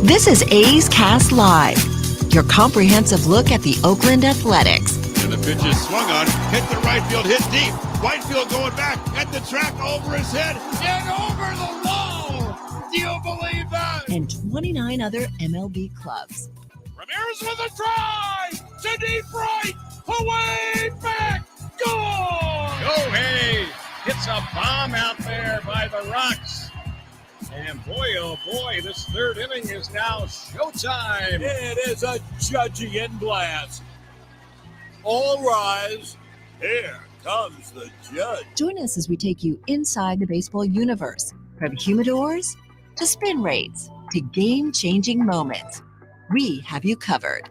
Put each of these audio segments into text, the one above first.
This is A's Cast Live, your comprehensive look at the Oakland Athletics. And the pitch is swung on, hit the right field, hit deep. Whitefield going back at the track, over his head, and over the wall. Do you believe that? And 29 other MLB clubs. Ramirez with a drive to deep right, away back, goal! Shohei hits a bomb out there by the Rocks. And boy, oh boy, this third inning is now showtime. It is a Judgian blast. All rise. Here comes the judge. Join us as we take you inside the baseball universe, from humidors to spin rates to game-changing moments. We have you covered.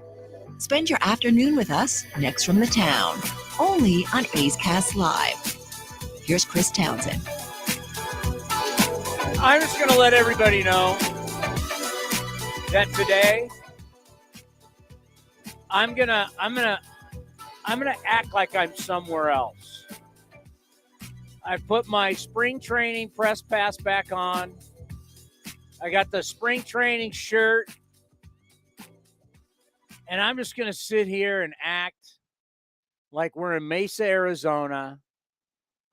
Spend your afternoon with us next from the town, only on A's Cast Live. Here's Chris Townsend. I'm just going to let everybody know that today I'm going to act like I'm somewhere else. I put my spring training press pass back on. I got the spring training shirt. And I'm just going to sit here and act like we're in Mesa, Arizona,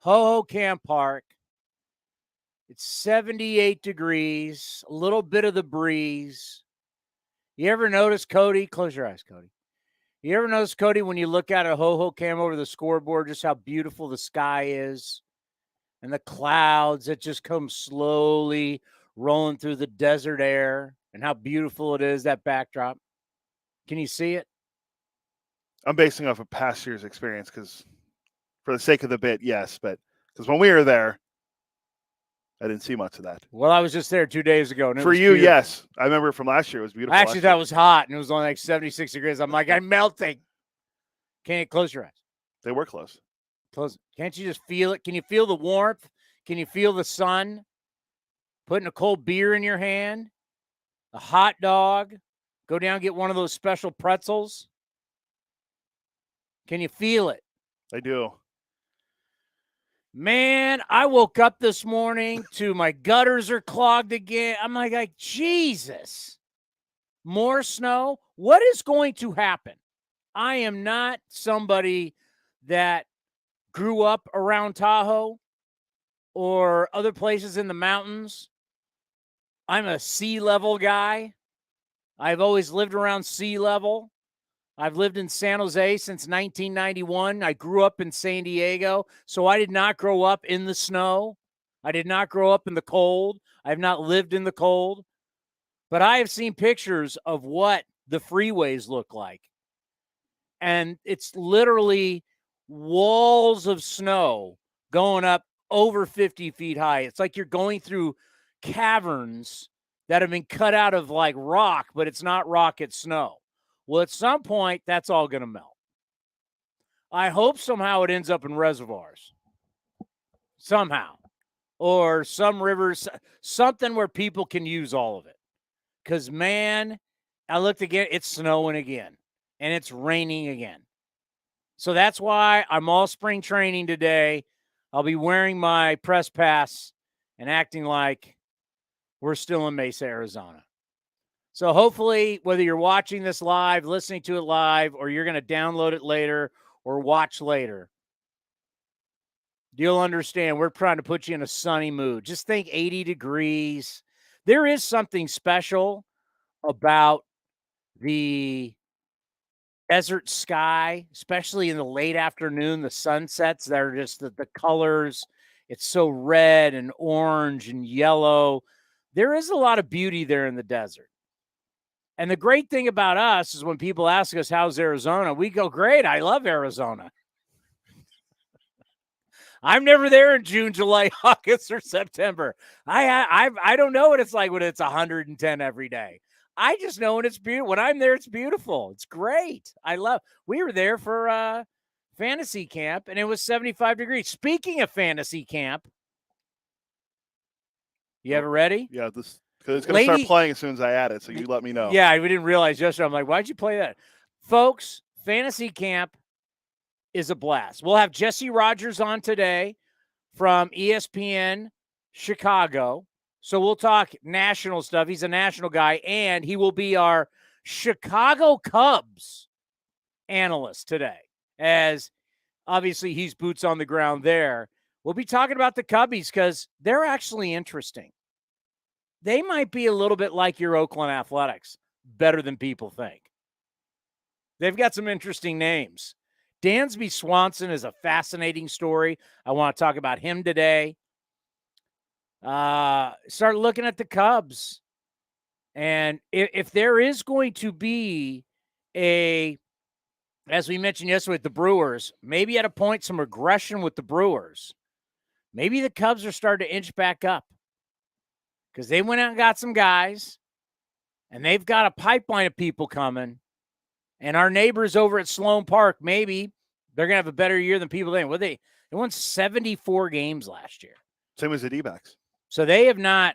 Hohokam Park. It's 78 degrees, a little bit of the breeze. You ever notice, Cody? Close your eyes, Cody. You ever notice, Cody, when you look out at Hohokam over the scoreboard, just how beautiful the sky is and the clouds that just come slowly rolling through the desert air and how beautiful it is, that backdrop? Can you see it? I'm basing off of past year's experience because for the sake of the bit, yes, but because when we were there, I didn't see much of that. Well, I was just there 2 days ago. And for you, beautiful. Yes. I remember from last year. It was beautiful. I actually thought it was hot, and it was only like 76 degrees. I'm like, I'm melting. Can't you close your eyes? They were close. Close. Can't you just feel it? Can you feel the warmth? Can you feel the sun? Putting a cold beer in your hand, a hot dog, go down and get one of those special pretzels. Can you feel it? I do. Man, I woke up this morning to my gutters are clogged again. I'm like, Jesus, more snow? What is going to happen? I am not somebody that grew up around Tahoe or other places in the mountains. I'm a sea level guy. I've always lived around sea level. I've lived in San Jose since 1991. I grew up in San Diego, so I did not grow up in the snow. I did not grow up in the cold. I have not lived in the cold. But I have seen pictures of what the freeways look like. And it's literally walls of snow going up over 50 feet high. It's like you're going through caverns that have been cut out of like rock, but it's not rock, it's snow. Well, at some point, that's all going to melt. I hope somehow it ends up in reservoirs. Somehow. Or some rivers, something where people can use all of it. Because, man, I looked again, it's snowing again. And it's raining again. So that's why I'm all spring training today. I'll be wearing my press pass and acting like we're still in Mesa, Arizona. So hopefully, whether you're watching this live, listening to it live, or you're going to download it later or watch later, you'll understand we're trying to put you in a sunny mood. Just think 80 degrees. There is something special about the desert sky, especially in the late afternoon, the sunsets. They're just the colors. It's so red and orange and yellow. There is a lot of beauty there in the desert. And the great thing about us is when people ask us, how's Arizona? We go, great. I love Arizona. I'm never there in June, July, August, or September. I don't know what it's like when it's 110 every day. I just know when it's beautiful. When I'm there, it's beautiful. It's great. We were there for fantasy camp, and it was 75 degrees. Speaking of fantasy camp, you have it ready? Yeah, because it's going to start playing as soon as I add it, so you let me know. Yeah, we didn't realize yesterday. I'm like, why'd you play that? Folks, fantasy camp is a blast. We'll have Jesse Rogers on today from ESPN Chicago. So we'll talk national stuff. He's a national guy, and he will be our Chicago Cubs analyst today, as obviously he's boots on the ground there. We'll be talking about the Cubbies because they're actually interesting. They might be a little bit like your Oakland Athletics, better than people think. They've got some interesting names. Dansby Swanson is a fascinating story. I want to talk about him today. Start looking at the Cubs. And if there is going to be as we mentioned yesterday with the Brewers, maybe at a point some regression with the Brewers, maybe the Cubs are starting to inch back up because they went out and got some guys, and they've got a pipeline of people coming. And our neighbors over at Sloan Park, maybe they're going to have a better year than people think. Well, they won 74 games last year. Same as the D-backs. So they haven't had,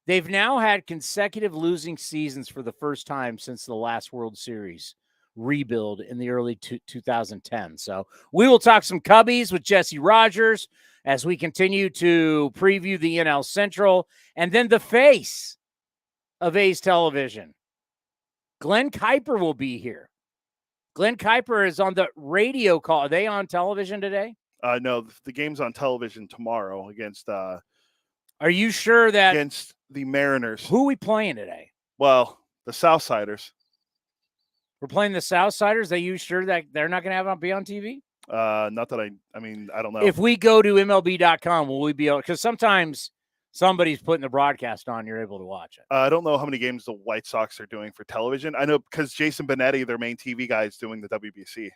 they've now had consecutive losing seasons for the first time since the last World Series rebuild in the early 2010. So we will talk some Cubbies with Jesse Rogers as we continue to preview the NL Central, and then the face of A's television, Glenn Kuiper, will be here. Glenn Kuiper is on the radio call. Are they on television today? No, the game's on television tomorrow against. Are you sure that against the Mariners? Who are we playing today? Well, the Southsiders. We're playing the Southsiders. Are you sure that they're not going to be on TV? Not that I mean, I don't know. If we go to MLB.com, will we be able? Because sometimes somebody's putting the broadcast on. You're able to watch it. I don't know how many games the White Sox are doing for television. I know because Jason Benetti, their main TV guy, is doing the WBC.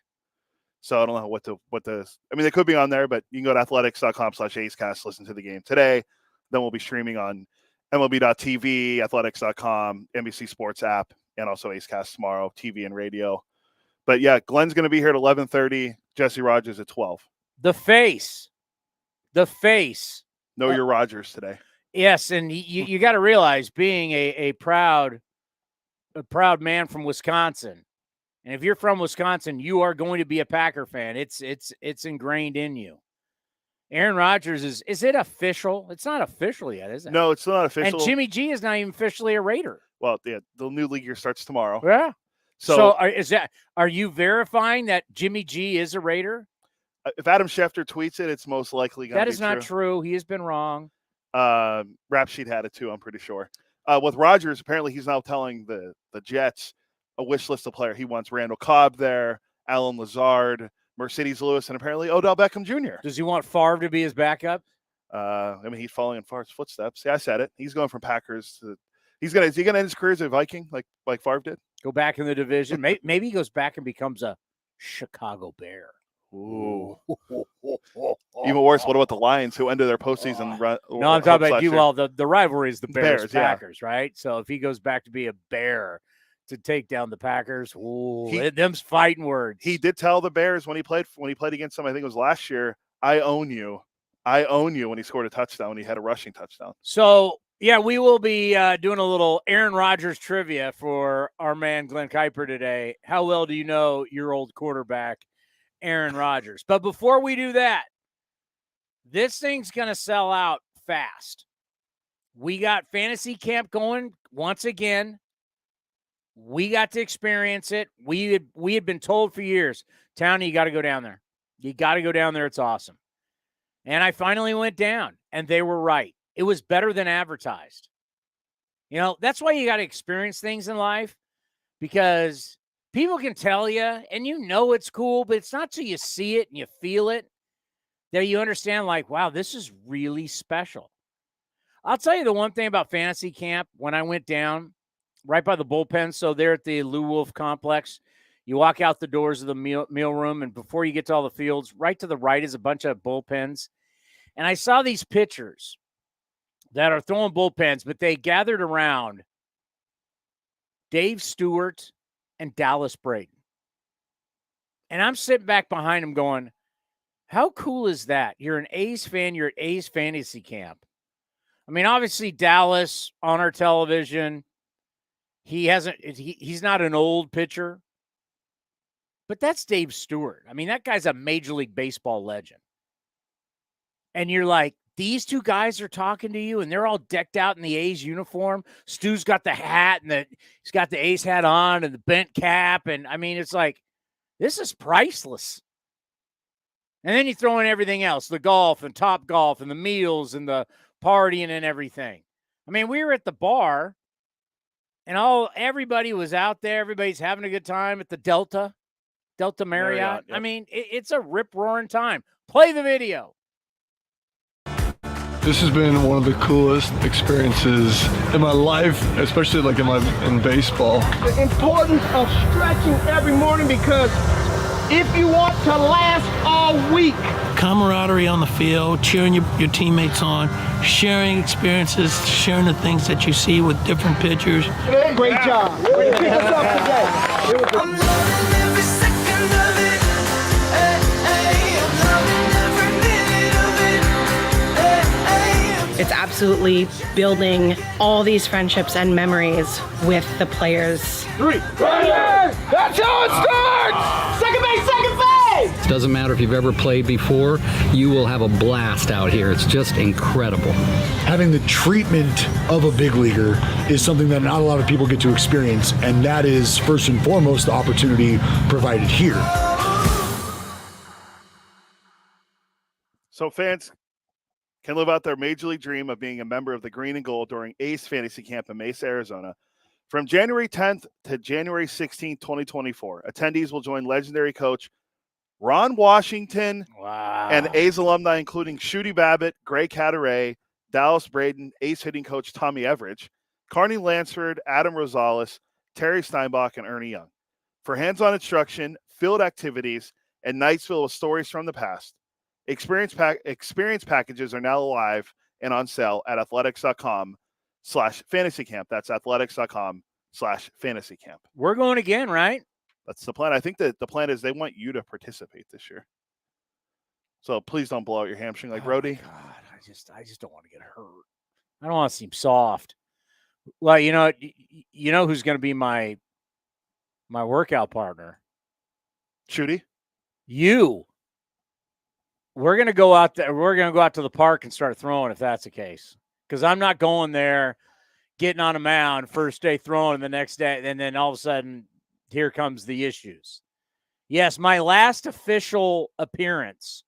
So I don't know what the. I mean, they could be on there, but you can go to athletics.com/acecast, listen to the game today. Then we'll be streaming on MLB.TV, athletics.com, NBC Sports app, and also Acecast tomorrow, TV and radio. But yeah, Glenn's going to be here at 11:30. Jesse Rogers at 12. The face. Know your Rogers today. Yes, and you got to realize, being a proud man from Wisconsin, and if you're from Wisconsin, you are going to be a Packer fan. It's ingrained in you. Aaron Rodgers is it official? It's not official yet, is it? No, it's not official. And Jimmy G is not even officially a Raider. Well, yeah, the new league year starts tomorrow. Yeah. So are you verifying that Jimmy G is a Raider? If Adam Schefter tweets it, it's most likely going to be true. That is not true. He has been wrong. Rap Sheet had it too, I'm pretty sure. With Rodgers, apparently he's now telling the Jets a wish list of player. He wants Randall Cobb there, Alan Lazard, Mercedes Lewis, and apparently Odell Beckham Jr. Does he want Favre to be his backup? I mean, he's following in Favre's footsteps. Yeah, I said it. He's going from Packers to. Is he gonna end his career as a Viking like Favre did? Go back in the division. Maybe he goes back and becomes a Chicago Bear. Ooh. Even worse, what about the Lions, who ended their postseason run? No, I'm talking about you. Well, the rivalry is the Bears, Packers, right? So if he goes back to be a Bear to take down the Packers, them's fighting words. He did tell the Bears when he played against them, I think it was last year, I own you. I own you, when he scored a touchdown, when he had a rushing touchdown. So, yeah, we will be doing a little Aaron Rodgers trivia for our man Glenn Kuiper today. How well do you know your old quarterback, Aaron Rodgers? But before we do that, this thing's going to sell out fast. We got fantasy camp going once again. We got to experience it. We had been told for years, Townie, you got to go down there. You got to go down there. It's awesome. And I finally went down, and they were right. It was better than advertised. You know, that's why you got to experience things in life, because people can tell you, and you know it's cool, but it's not till you see it and you feel it that you understand, like, wow, this is really special. I'll tell you the one thing about fantasy camp when I went down right by the bullpen. So there at the Lou Wolf complex, you walk out the doors of the meal room, and before you get to all the fields, right to the right is a bunch of bullpens. And I saw these pitchers that are throwing bullpens, but they gathered around Dave Stewart and Dallas Braden. And I'm sitting back behind them going, how cool is that? You're an A's fan. You're at A's fantasy camp. I mean, obviously Dallas on our television, he's not an old pitcher, but that's Dave Stewart. I mean, that guy's a Major League Baseball legend. and you're like, these two guys are talking to you, and they're all decked out in the A's uniform. Stu's got the hat, and he's got the A's hat on and the bent cap. And, I mean, it's like, this is priceless. And then you throw in everything else, the golf and Top Golf and the meals and the partying and everything. I mean, we were at the bar, and everybody was out there. Everybody's having a good time at the Delta Marriott. Yep. I mean, it's a rip-roaring time. Play the video. This has been one of the coolest experiences in my life, especially like in baseball. The importance of stretching every morning, because if you want to last all week. Camaraderie on the field, cheering your teammates on, sharing experiences, sharing the things that you see with different pitchers. Great job. Way to pick us up today. It was I'm loving every second of it. Hey, hey, I'm loving every minute of it. Hey, hey. It's absolutely building all these friendships and memories with the players. Three. Right. That's how it starts. Second base, second base. It doesn't matter if you've ever played before, you will have a blast out here. It's just incredible. Having the treatment of a big leaguer is something that not a lot of people get to experience, and that is first and foremost the opportunity provided here. So fans can live out their major league dream of being a member of the Green and Gold during A's Fantasy Camp in Mesa, Arizona. From January 10th to January 16th, 2024, attendees will join legendary coach Ron Washington and A's alumni, including Shooty Babbitt, Gray Cadaret, Dallas Braden, A's hitting coach Tommy Everidge, Carney Lansford, Adam Rosales, Terry Steinbach, and Ernie Young. For hands-on instruction, field activities, and nights filled with stories from the past, experience packages are now live and on sale at athletics.com/fantasycamp. That's athletics.com/fantasycamp. We're going again, right? That's the plan. I think that the plan is they want you to participate this year. So please don't blow out your hamstring like Brody. God, I just don't want to get hurt. I don't want to seem soft. Well, you know who's going to be my workout partner? Shooty? You. We're going to go out there. We're going to go out to the park and start throwing if that's the case. Because I'm not going there, getting on a mound first day throwing the next day, and then all of a sudden here comes the issues. Yes, my last official appearance.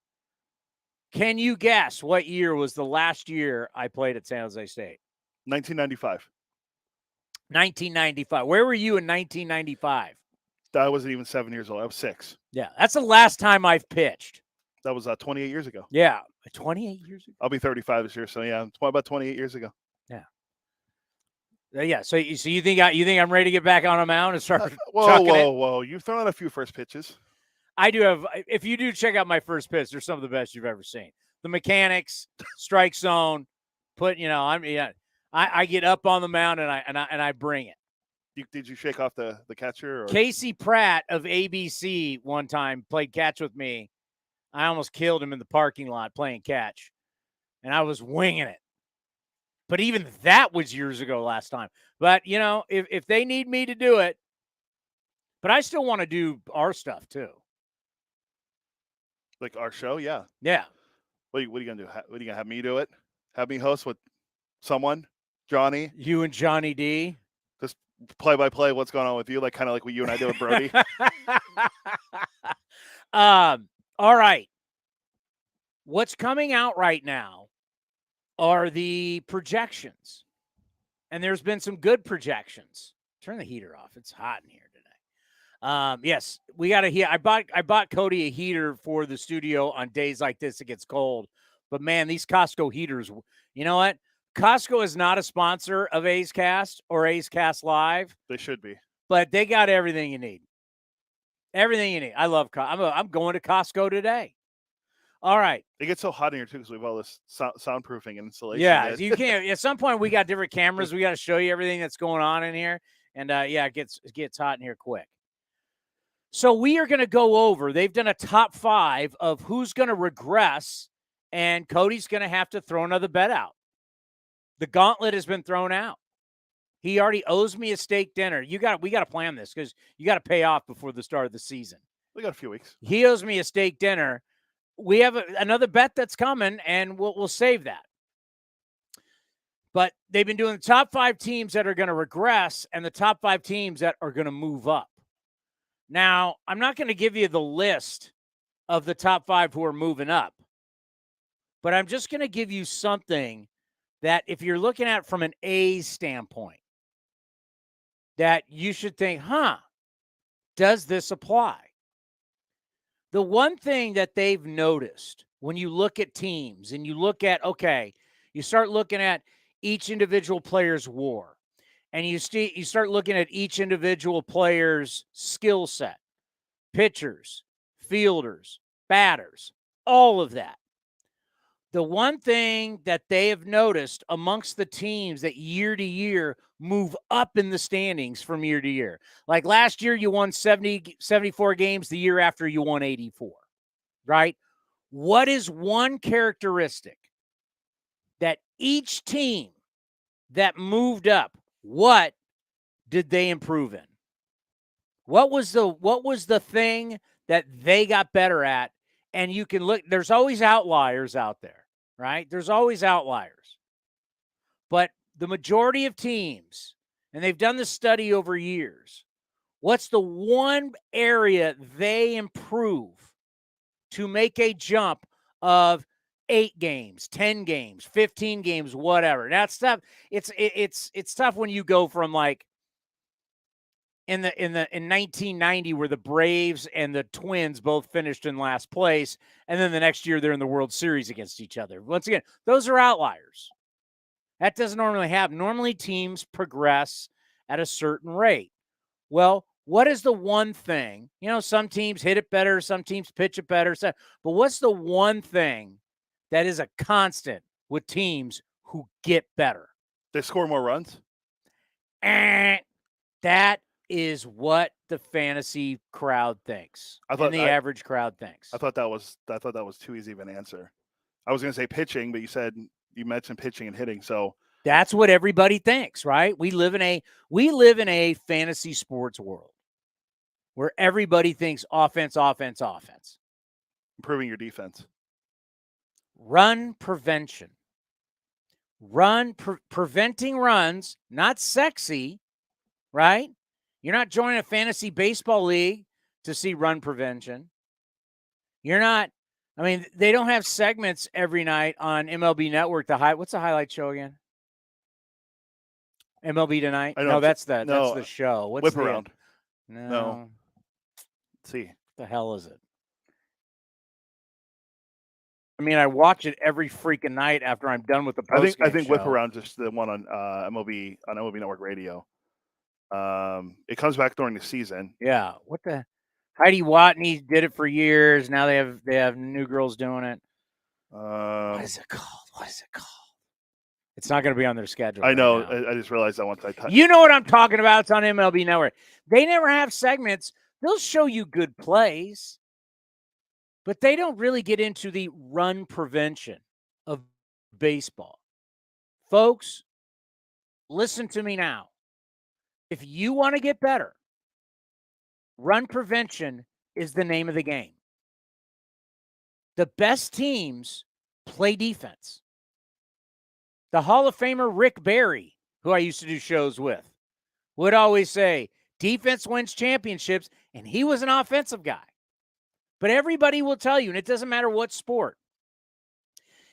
Can you guess what year was the last year I played at San Jose State? 1995. 1995. Where were you in 1995? I wasn't even 7 years old. I was 6. Yeah, that's the last time I've pitched. That was 28 years ago. Yeah, 28 years ago. I'll be 35 this year, so yeah, it's about 28 years ago. Yeah. Yeah. So you think I'm ready to get back on a mound and start? Whoa! You've thrown a few first pitches. I do have. If you do check out my first pitch, they're some of the best you've ever seen. The mechanics, strike zone, I get up on the mound and I bring it. Did you shake off the catcher? Or? Casey Pratt of ABC one time played catch with me. I almost killed him in the parking lot playing catch, and I was winging it. But even that was years ago last time. But, if they need me to do it, but I still want to do our stuff too. Like our show? Yeah. Yeah. What are you going to do? What are you going to have me do it? Have me host with someone? Johnny? You and Johnny D? Just play-by-play what's going on with you, kind of like what you and I did with Brody. All right. What's coming out right now are the projections. And there's been some good projections. Turn the heater off. It's hot in here today. Yes, we got a heat. I bought Cody a heater for the studio on days like this. It gets cold. But man, these Costco heaters, you know what? Costco is not a sponsor of A's Cast or A's Cast Live. They should be. But they got everything you need. Everything you need. I love Costco. I'm going to Costco today. All right. It gets so hot in here, too, because we have all this soundproofing and installation. Yeah, you can't. At some point, we got different cameras. We got to show you everything that's going on in here. And, it gets hot in here quick. So we are going to go over. They've done a top 5 of who's going to regress, and Cody's going to have to throw another bet out. The gauntlet has been thrown out. He already owes me a steak dinner. We got to plan this because you got to pay off before the start of the season. We got a few weeks. He owes me a steak dinner we have another bet that's coming, and we'll save that. But they've been doing the top 5 teams that are going to regress and the top 5 teams that are going to move up. Now, I'm not going to give you the list of the top 5 who are moving up, but I'm just going to give you something that if you're looking at from an A's standpoint, that you should think, does this apply? The one thing that they've noticed when you look at teams and you look at, you start looking at each individual player's WAR, and you start looking at each individual player's skill set, pitchers, fielders, batters, all of that. The one thing that they have noticed amongst the teams that year to year move up in the standings from year to year. Like last year, you won 74 games. The year after, you won 84, right? What is one characteristic that each team that moved up, what did they improve in? What was the thing that they got better at? And you can look, there's always outliers out there, right? There's always outliers. But the majority of teams, and they've done this study over years, what's the one area they improve to make a jump of 8 games, 10 games, 15 games, whatever? That's tough. It's tough when you go from like in 1990 where the Braves and the Twins both finished in last place, and then the next year they're in the World Series against each other. Once again, those are outliers. That doesn't normally happen. Normally teams progress at a certain rate. Well, what is the one thing? You know, some teams hit it better, some teams pitch it better, but what's the one thing that is a constant with teams who get better? They score more runs? That is what the fantasy crowd thinks. And the average crowd thinks. I thought that was too easy of an answer. I was going to say pitching, but you mentioned pitching and hitting, so that's what everybody thinks, right? We live in a fantasy sports world where everybody thinks offense, offense, offense. Improving your defense. Run prevention. Preventing runs, not sexy, right? You're not joining a fantasy baseball league to see run prevention. You're not, they don't have segments every night on MLB Network. What's the highlight show again? MLB Tonight? No, that's the show. What's Whip Around? No. Let's see. What the hell is it? I watch it every freaking night after I'm done with the post. I think Whip Around is the one on MLB Network Radio. It comes back during the season. Yeah. What the? Heidi Watney did it for years. Now they have new girls doing it. What is it called? It's not going to be on their schedule. I know. I just realized that once I touched. You know what I'm talking about? It's on MLB Network. They never have segments. They'll show you good plays, but they don't really get into the run prevention of baseball. Folks, listen to me now. If you want to get better, run prevention is the name of the game. The best teams play defense. The Hall of Famer Rick Barry, who I used to do shows with, would always say, defense wins championships, and he was an offensive guy. But everybody will tell you, and it doesn't matter what sport,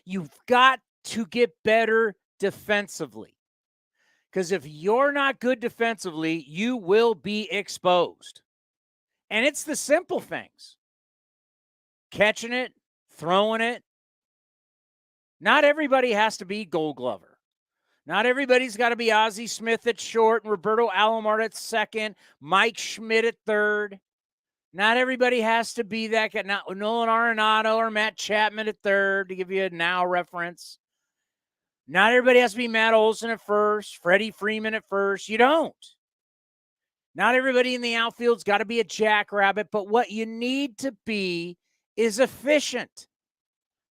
you've got to get better defensively. Because if you're not good defensively, you will be exposed. And it's the simple things. Catching it, throwing it. Not everybody has to be Gold Glover. Not everybody's got to be Ozzie Smith at short and Roberto Alomar at second, Mike Schmidt at third. Not everybody has to be that guy. Not Nolan Arenado or Matt Chapman at third, to give you a now reference. Not everybody has to be Matt Olson at first, Freddie Freeman at first. You don't. Not everybody in the outfield's got to be a jackrabbit, but what you need to be is efficient.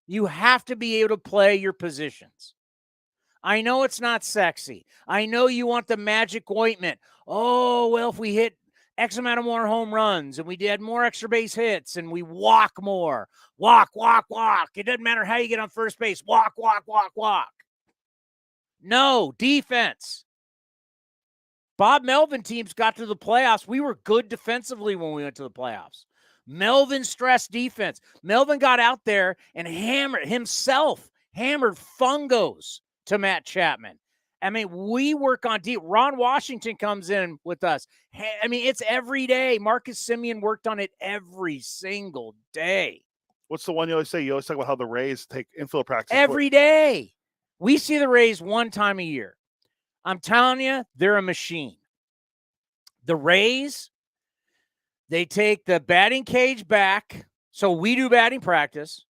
You have to be able to play your positions. I know it's not sexy. I know you want the magic ointment. Oh, well, if we hit X amount of more home runs, and we had more extra base hits, and we walk more. Walk, walk, walk. It doesn't matter how you get on first base. Walk, walk, walk, walk. No, defense. Bob Melvin teams got to the playoffs. We were good defensively when we went to the playoffs. Melvin stressed defense. Melvin got out there and hammered fungos to Matt Chapman. I mean, we work on deep. Ron Washington comes in with us. I mean, it's every day. Marcus Semien worked on it every single day. What's the one you always say? You always talk about how the Rays take infield practice. Every day. We see the Rays one time a year. I'm telling you, they're a machine. The Rays, they take the batting cage back. So we do batting practice,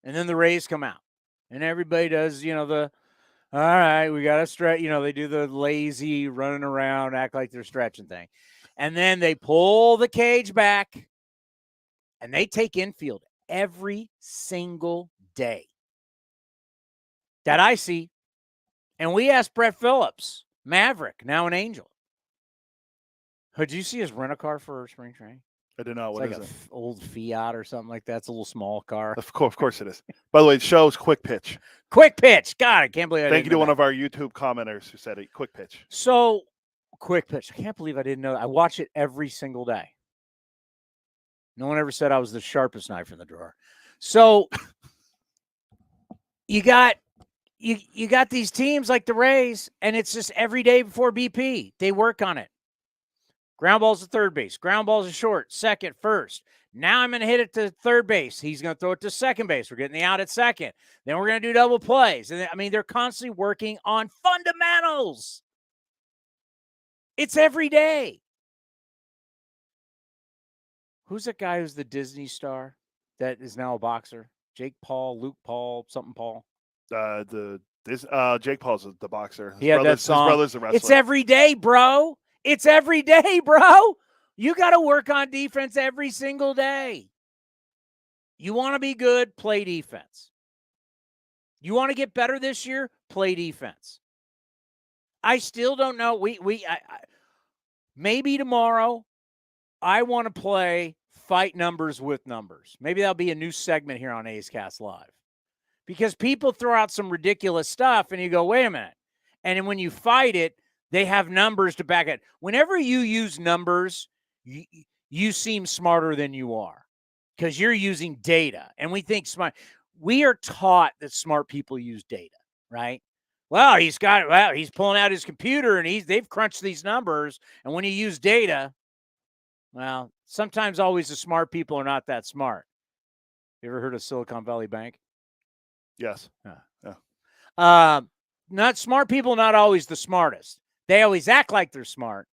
and then the Rays come out. And everybody does, all right, we got to stretch. They do the lazy running around, act like they're stretching thing. And then they pull the cage back, and they take infield every single day that I see. And we asked Brett Phillips, Maverick, now an Angel. Did you see his rent-a-car for spring training? I don't know. It's like an old Fiat or something like that. It's a little small car. Of course it is. By the way, the show's Quick Pitch. Quick Pitch. God, I can't believe I Thank didn't you to know one that. of our YouTube commenters who said it. Quick Pitch. So, Quick Pitch. I can't believe I didn't know that. I watch it every single day. No one ever said I was the sharpest knife in the drawer. So, you got these teams like the Rays, and it's just every day before BP. They work on it. Ground ball's to third base. Ground ball's to short, second, first. Now I'm going to hit it to third base. He's going to throw it to second base. We're getting the out at second. Then we're going to do double plays. And they're constantly working on fundamentals. It's every day. Who's that guy who's the Disney star that is now a boxer? Jake Paul, Luke Paul, something Paul. Jake Paul's the boxer. He had that song. His brother's the wrestler. It's every day, bro. It's every day, bro. You got to work on defense every single day. You want to be good, play defense. You want to get better this year, play defense. I still don't know. Maybe tomorrow I want to play fight numbers with numbers. Maybe that'll be a new segment here on A's Cast Live. Because people throw out some ridiculous stuff and you go, wait a minute. And then when you fight it, they have numbers to back it. Whenever you use numbers, you seem smarter than you are because you're using data. And we think smart. We are taught that smart people use data, right? Well, he's pulling out his computer and they've crunched these numbers. And when you use data, well, sometimes always the smart people are not that smart. You ever heard of Silicon Valley Bank? Yes. Yeah. Not smart people, not always the smartest. They always act like they're smart.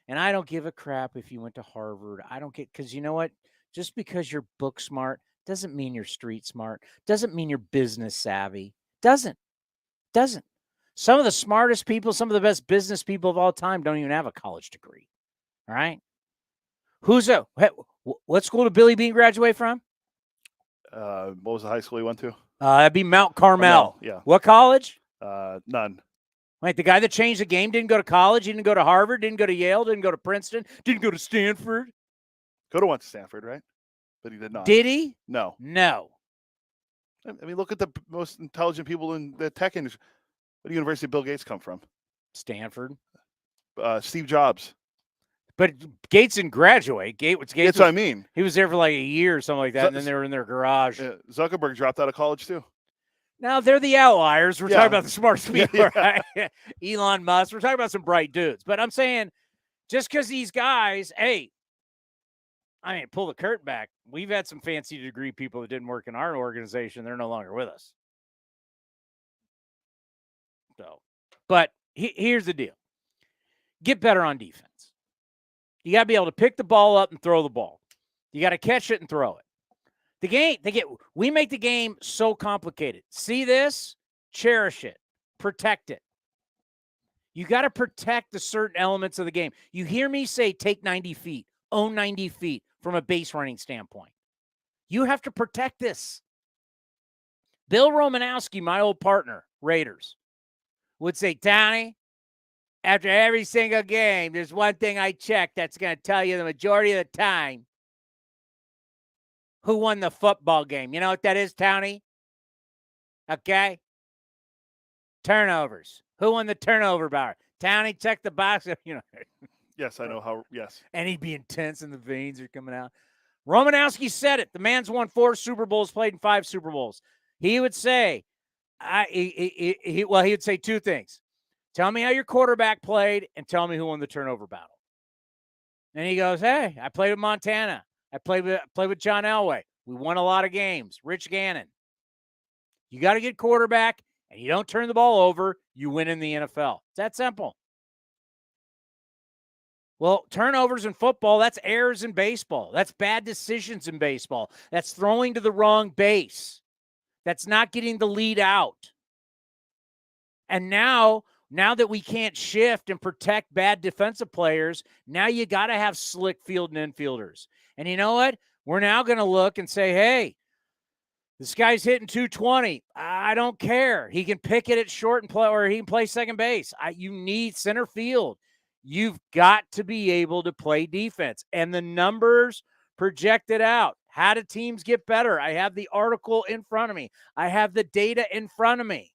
And I don't give a crap if you went to Harvard. I don't get, because you know what? Just because you're book smart doesn't mean you're street smart. Doesn't mean you're business savvy. Doesn't. Some of the smartest people, some of the best business people of all time don't even have a college degree. All right. What school did Billy Bean graduate from? What was the high school he went to? That'd be Mount Carmel. Yeah. What college? None. Wait, the guy that changed the game didn't go to college, he didn't go to Harvard, didn't go to Yale, didn't go to Princeton, didn't go to Stanford. Could have went to Stanford, right? But he did not. Did he? No. I mean, look at the most intelligent people in the tech industry. What university did Bill Gates come from? Stanford. Steve Jobs. But Gates didn't graduate. That's what I mean. He was there for like a year or something like that, and then they were in their garage. Zuckerberg dropped out of college too. Now, they're the outliers. We're talking about the smartest people, right? Elon Musk. We're talking about some bright dudes. But I'm saying, just because these guys, pull the curtain back. We've had some fancy degree people that didn't work in our organization. They're no longer with us. So, but here's the deal. Get better on defense. You got to be able to pick the ball up and throw the ball. You got to catch it and throw it. We make the game so complicated. See this? Cherish it. Protect it. You got to protect the certain elements of the game. You hear me say take 90 feet, own 90 feet from a base running standpoint. You have to protect this. Bill Romanowski, my old partner, Raiders, would say, Tony, After every single game, there's one thing I check that's going to tell you the majority of the time who won the football game. You know what that is, Townie? Okay? Turnovers. Who won the turnover bar? Townie, check the box. You know. Yes, I know how. Yes. And he'd be intense and the veins are coming out. Romanowski said it. The man's won 4 Super Bowls, played in 5 Super Bowls. He would say, he would say 2 things. Tell me how your quarterback played and tell me who won the turnover battle. And he goes, hey, I played with Montana. I played with John Elway. We won a lot of games. Rich Gannon. You got to get quarterback and you don't turn the ball over, you win in the NFL. It's that simple. Well, turnovers in football, that's errors in baseball. That's bad decisions in baseball. That's throwing to the wrong base. That's not getting the lead out. And now that we can't shift and protect bad defensive players, now you got to have slick field and infielders. And you know what? We're now going to look and say, hey, this guy's hitting 220. I don't care. He can pick it at short and play, or he can play second base. You need center field. You've got to be able to play defense. And the numbers project it out. How do teams get better? I have the article in front of me. I have the data in front of me.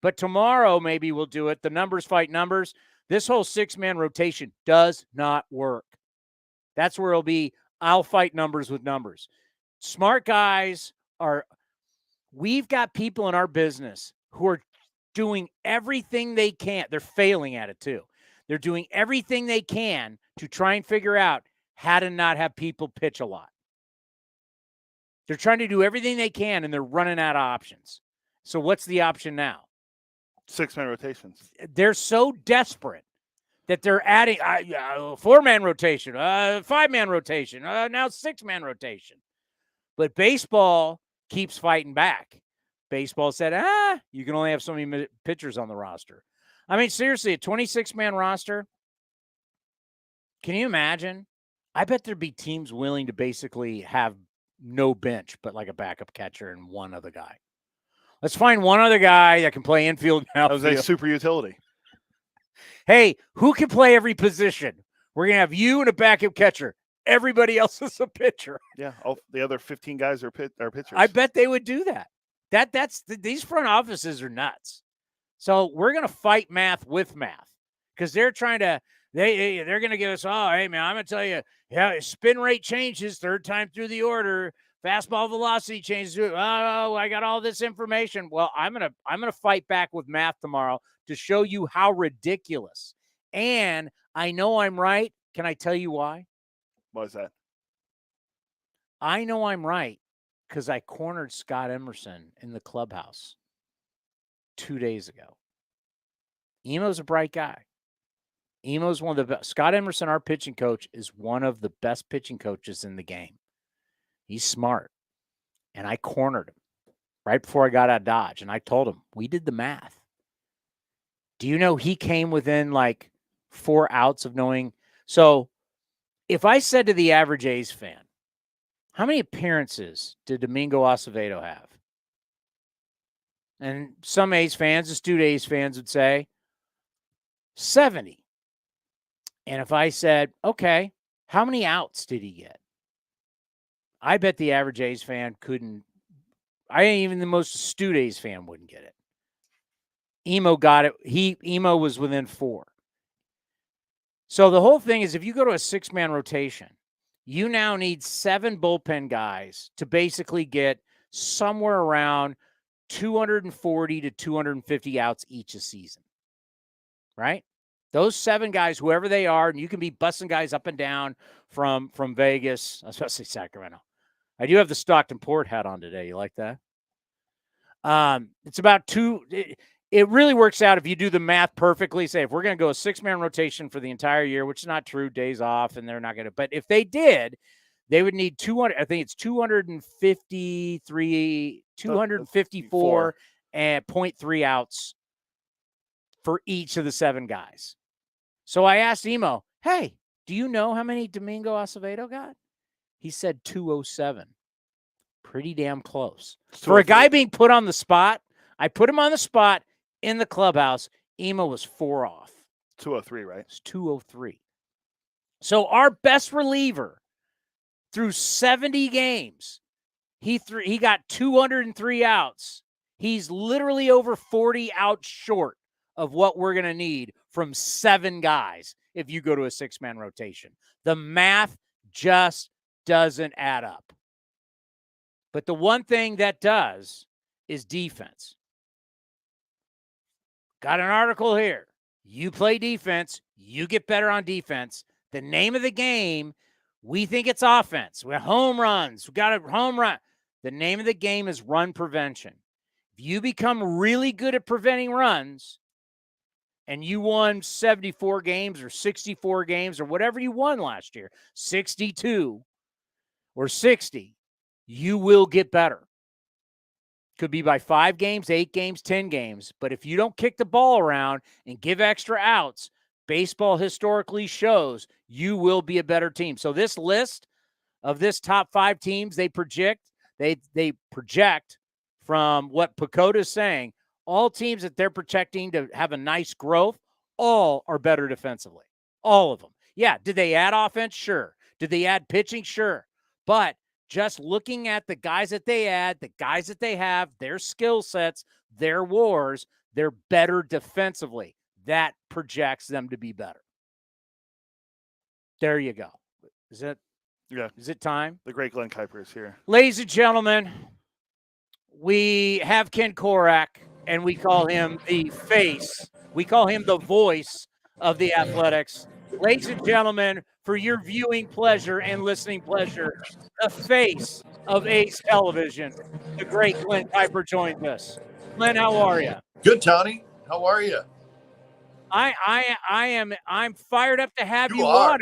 But tomorrow, maybe we'll do it. The numbers fight numbers. This whole 6-man rotation does not work. That's where it'll be, I'll fight numbers with numbers. Smart guys we've got people in our business who are doing everything they can. They're failing at it too. They're doing everything they can to try and figure out how to not have people pitch a lot. They're trying to do everything they can, and they're running out of options. So what's the option now? 6-man rotations. They're so desperate that they're adding 4-man rotation, 5-man rotation, now 6-man rotation. But baseball keeps fighting back. Baseball said, you can only have so many pitchers on the roster. I mean, seriously, a 26-man roster, can you imagine? I bet there'd be teams willing to basically have no bench, but like a backup catcher and one other guy. Let's find one other guy that can play infield and outfield. That was a super utility. Hey, who can play every position? We're going to have you and a backup catcher. Everybody else is a pitcher. Yeah, all the other 15 guys are pitchers. I bet they would do that. These front offices are nuts. So we're going to fight math with math because they're trying to they're going to give us, oh, hey man, I'm going to tell you, yeah, spin rate changes 3rd time through the order, fastball velocity changes. Oh, I got all this information. Well, I'm going to fight back with math tomorrow to show you how ridiculous. And I know I'm right. Can I tell you why? Why is that? I know I'm right because I cornered Scott Emerson in the clubhouse 2 days ago. Emo's a bright guy. Emo's one of the best. Scott Emerson, our pitching coach, is one of the best pitching coaches in the game. He's smart. And I cornered him right before I got out of Dodge. And I told him, we did the math. Do you know he came within like 4 outs of knowing? So if I said to the average A's fan, how many appearances did Domingo Acevedo have? And some A's fans, astute A's fans would say 70. And if I said, okay, how many outs did he get? I bet the average A's fan couldn't. Even the most astute A's fan wouldn't get it. Emo got it. Emo was within 4. So the whole thing is, if you go to a 6-man rotation, you now need 7 bullpen guys to basically get somewhere around 240 to 250 outs each a season, right? Those 7 guys, whoever they are, and you can be busting guys up and down from Vegas, especially Sacramento. I do have the Stockton Port hat on today. You like that? It's about 2. It really works out if you do the math perfectly. Say if we're going to go a 6-man rotation for the entire year, which is not true, days off, and they're not going to. But if they did, they would need 200. I think it's 254 and 0.3 outs for each of the 7 guys. So I asked Emo, hey, do you know how many Domingo Acevedo got? He said 207. Pretty damn close. For a guy being put on the spot, I put him on the spot in the clubhouse. Emo was 4 off. 203, right? It's 203. So our best reliever through 70 games, he got 203 outs. He's literally over 40 outs short of what we're going to need from 7 guys if you go to a 6-man rotation. The math just doesn't add up. But the one thing that does is defense. Got an article here. You play defense, you get better on defense. The name of the game, we think it's offense. We have home runs. We got a home run. The name of the game is run prevention. If you become really good at preventing runs and you won 74 games or 64 games or whatever you won last year, 62 or 60, you will get better. Could be by 5 games, 8 games, 10 games. But if you don't kick the ball around and give extra outs, baseball historically shows you will be a better team. So this list of this top 5 teams, they project from what Pacoda's saying, all teams that they're projecting to have a nice growth, all are better defensively. All of them. Yeah, did they add offense? Sure. Did they add pitching? Sure. But just looking at the guys that they add, the guys that they have, their skill sets, their wars, they're better defensively. That projects them to be better. There you go. Is it time? The great Glenn Kuiper is here. Ladies and gentlemen, we have Ken Korak, and we call him the face. We call him the voice of the Athletics. Ladies and gentlemen, for your viewing pleasure and listening pleasure, the face of A's Television, the great Glenn Kuiper joins us. Glenn, how are you? Good, Tony. How are you? I'm fired up to have you are. on.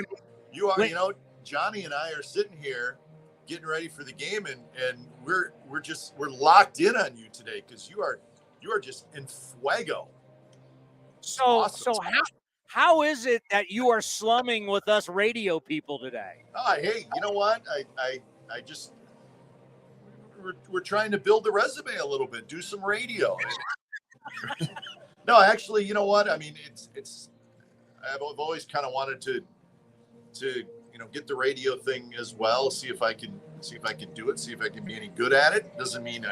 You are. You know, Johnny and I are sitting here getting ready for the game, and we're locked in on you today because you are just in fuego. So awesome. So how is it that you are slumming with us radio people today? Hey, you know what? I just we're trying to build the resume a little bit, do some radio. No, actually, you know what? I mean, it's I've always kind of wanted to get the radio thing as well. See if I can do it. See if I can be any good at it. Doesn't mean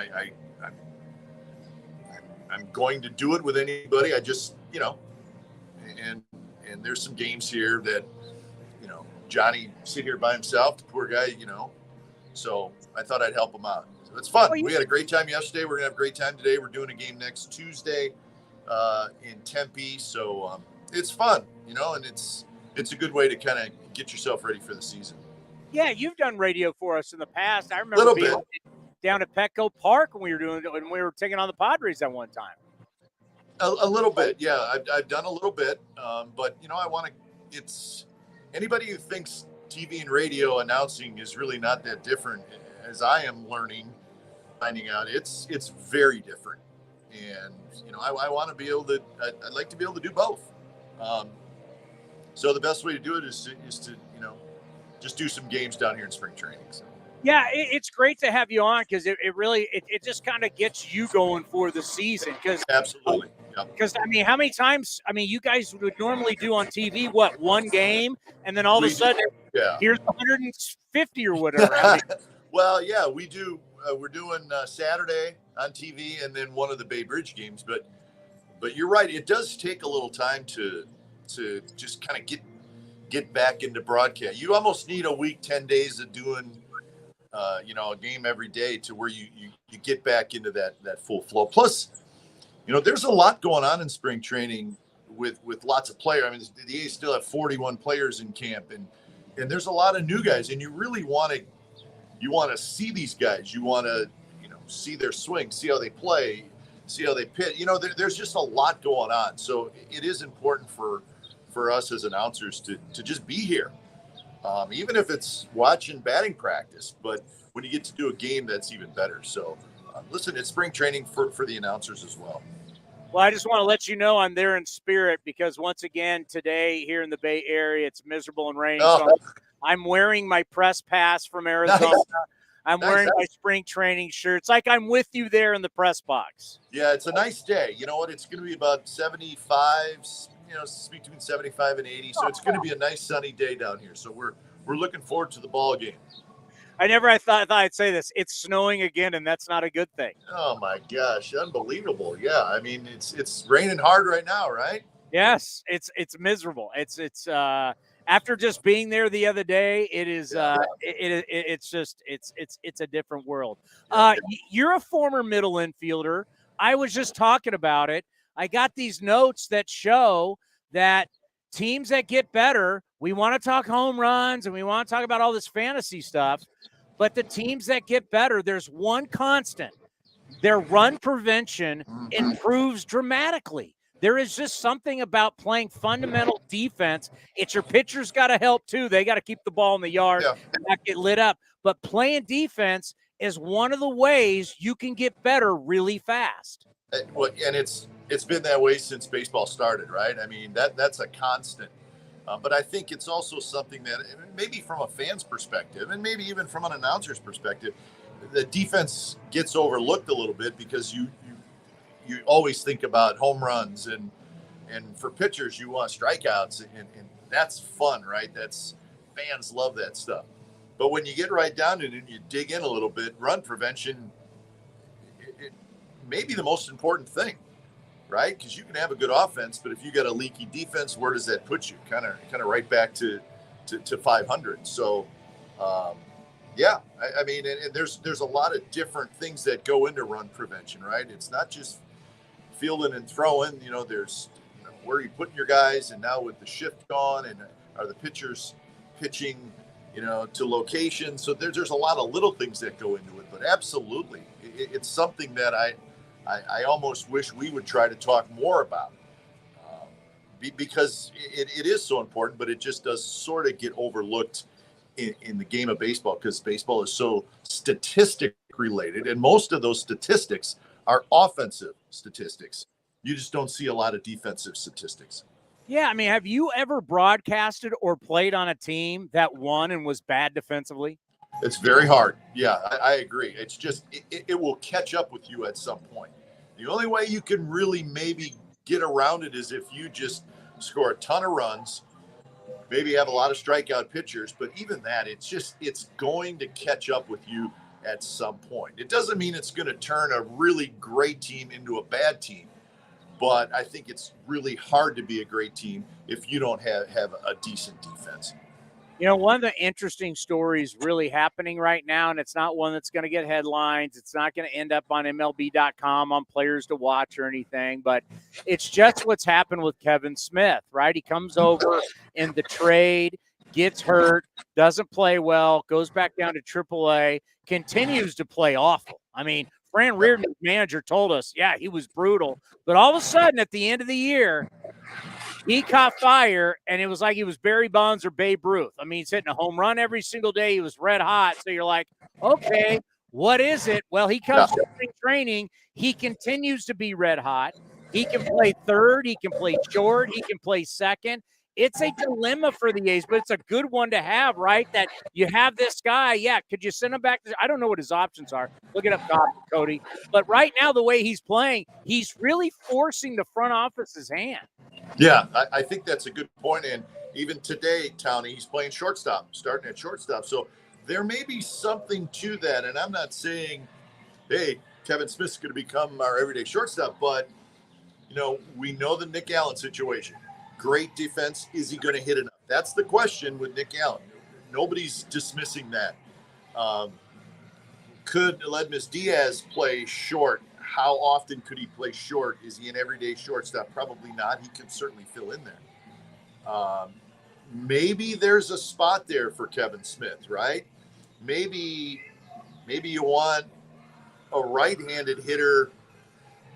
I'm going to do it with anybody. I just and there's some games here that Johnny sit here by himself, the poor guy. So I thought I'd help him out. So it's fun. We had a great time yesterday. We're gonna have a great time today. We're doing a game next Tuesday in Tempe. So it's fun, and it's a good way to kind of get yourself ready for the season. Yeah, you've done radio for us in the past. I remember being down at Petco Park when we were taking on the Padres at one time. A little bit, yeah. I've done a little bit, but I want to. It's anybody who thinks TV and radio announcing is really not that different, as I am finding out it's very different, and I want to be able to. I'd like to be able to do both. So the best way to do it is to just do some games down here in spring training. So. Yeah, it's great to have you on because it really just kind of gets you going for the season. Absolutely. Because how many times? You guys would normally do on TV one game, and then all of a sudden, here's 150 or whatever. Well, yeah, we do. We're doing Saturday on TV, and then one of the Bay Bridge games. But you're right. It does take a little time to just kind of get back into broadcast. You almost need a week, 10 days of doing. A game every day to where you get back into that full flow. Plus, there's a lot going on in spring training with lots of players. I mean, the A's still have 41 players in camp, and there's a lot of new guys, and you really want to see these guys. You want to see their swing, see how they play, see how they pitch. There's just a lot going on. So it is important for us as announcers to just be here. Even if it's watching batting practice, but when you get to do a game, that's even better. So, listen, it's spring training for the announcers as well. Well, I just want to let you know I'm there in spirit because once again today here in the Bay Area, it's miserable and raining. So I'm wearing my press pass from Arizona. Nice. I'm wearing my spring training shirt. It's like I'm with you there in the press box. Yeah, it's a nice day. You know what? It's going to be about 75, it's between 75 and 80. So it's going to be a nice sunny day down here. So we're looking forward to the ball game. I thought I'd say this. It's snowing again, and that's not a good thing. Oh my gosh, unbelievable! Yeah, I mean it's raining hard right now, right? Yes, it's miserable. It's after just being there the other day, it is it's just it's a different world. You're a former middle infielder. I was just talking about it. I got these notes that show that teams that get better, we want to talk home runs and we want to talk about all this fantasy stuff, but the teams that get better, there's one constant. Their run prevention improves dramatically. There is just something about playing fundamental defense. It's your pitchers got to help too. They got to keep the ball in the yard, not get lit up. But playing defense is one of the ways you can get better really fast. And it's been that way since baseball started, right? I mean, that's a constant. But I think it's also something that maybe from a fan's perspective and maybe even from an announcer's perspective, the defense gets overlooked a little bit because you always think about home runs and for pitchers, you want strikeouts and that's fun, right? Fans love that stuff. But when you get right down to it and you dig in a little bit, run prevention, it may be the most important thing, right? Because you can have a good offense, but if you got a leaky defense, where does that put you? Kind of right back to 500. So, I mean, and there's a lot of different things that go into run prevention, right? It's not just fielding and throwing. There's where you putting your guys, and now with the shift gone, and are the pitchers pitching, to location. So there's a lot of little things that go into it, but absolutely, it's something that I almost wish we would try to talk more about because it is so important, but it just does sort of get overlooked in the game of baseball because baseball is so statistic related, and most of those statistics are offensive statistics. You just don't see a lot of defensive statistics. Yeah, I mean, have you ever broadcasted or played on a team that won and was bad defensively? It's very hard. Yeah, I agree. It's just it will catch up with you at some point. The only way you can really maybe get around it is if you just score a ton of runs, maybe have a lot of strikeout pitchers, but even that, it's going to catch up with you at some point. It doesn't mean it's going to turn a really great team into a bad team, but I think it's really hard to be a great team if you don't have a decent defense. One of the interesting stories really happening right now, and it's not one that's going to get headlines. It's not going to end up on MLB.com on players to watch or anything, but it's just what's happened with Kevin Smith, right? He comes over in the trade, gets hurt, doesn't play well, goes back down to AAA, continues to play awful. I mean, Fran Reardon's manager told us, yeah, he was brutal, but all of a sudden at the end of the year, he caught fire, and it was like he was Barry Bonds or Babe Ruth. I mean, he's hitting a home run every single day. He was red hot. So you're like, okay, what is it? Well, he comes to spring training. He continues to be red hot. He can play third. He can play short. He can play second. It's a dilemma for the A's, but it's a good one to have, right? That you have this guy. Yeah, could you send him back? I don't know what his options are. Look it up, Cody. But right now, the way he's playing, he's really forcing the front office's hand. Yeah, I think that's a good point. And even today, Townie, he's playing shortstop, starting at shortstop. So there may be something to that. And I'm not saying, hey, Kevin Smith's going to become our everyday shortstop, but, we know the Nick Allen situation. Great defense. Is he going to hit enough? That's the question with Nick Allen. Nobody's dismissing that. Could Aledmys Diaz play short? How often could he play short? Is he an everyday shortstop? Probably not. He can certainly fill in there. Maybe there's a spot there for Kevin Smith, right? Maybe you want a right-handed hitter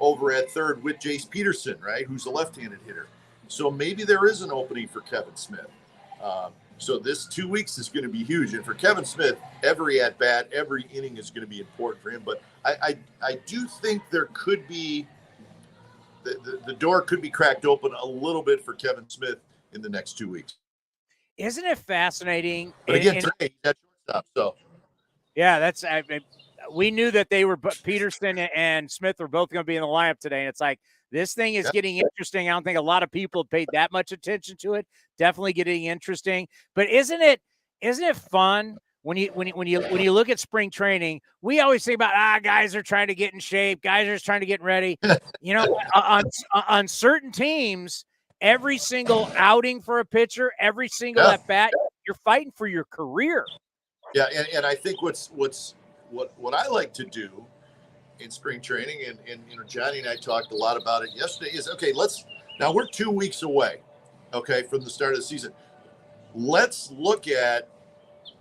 over at third with Jace Peterson, right? Who's a left-handed hitter. So maybe there is an opening for Kevin Smith. So this 2 weeks is going to be huge. And for Kevin Smith, every at-bat, every inning is going to be important for him. But I do think there could be the door could be cracked open a little bit for Kevin Smith in the next 2 weeks. Isn't it fascinating? But again, today, that's shortstop. So yeah, we knew that they were Peterson and Smith were both going to be in the lineup today, and it's like this thing is getting interesting. I don't think a lot of people have paid that much attention to it. Definitely getting interesting, but isn't it fun when you look at spring training? We always think about guys are trying to get in shape, guys are just trying to get ready. On certain teams, every single outing for a pitcher, every single at bat, you're fighting for your career. Yeah, and I think what I like to do in spring training, and Johnny and I talked a lot about it yesterday, is now we're 2 weeks away, from the start of the season. Let's look at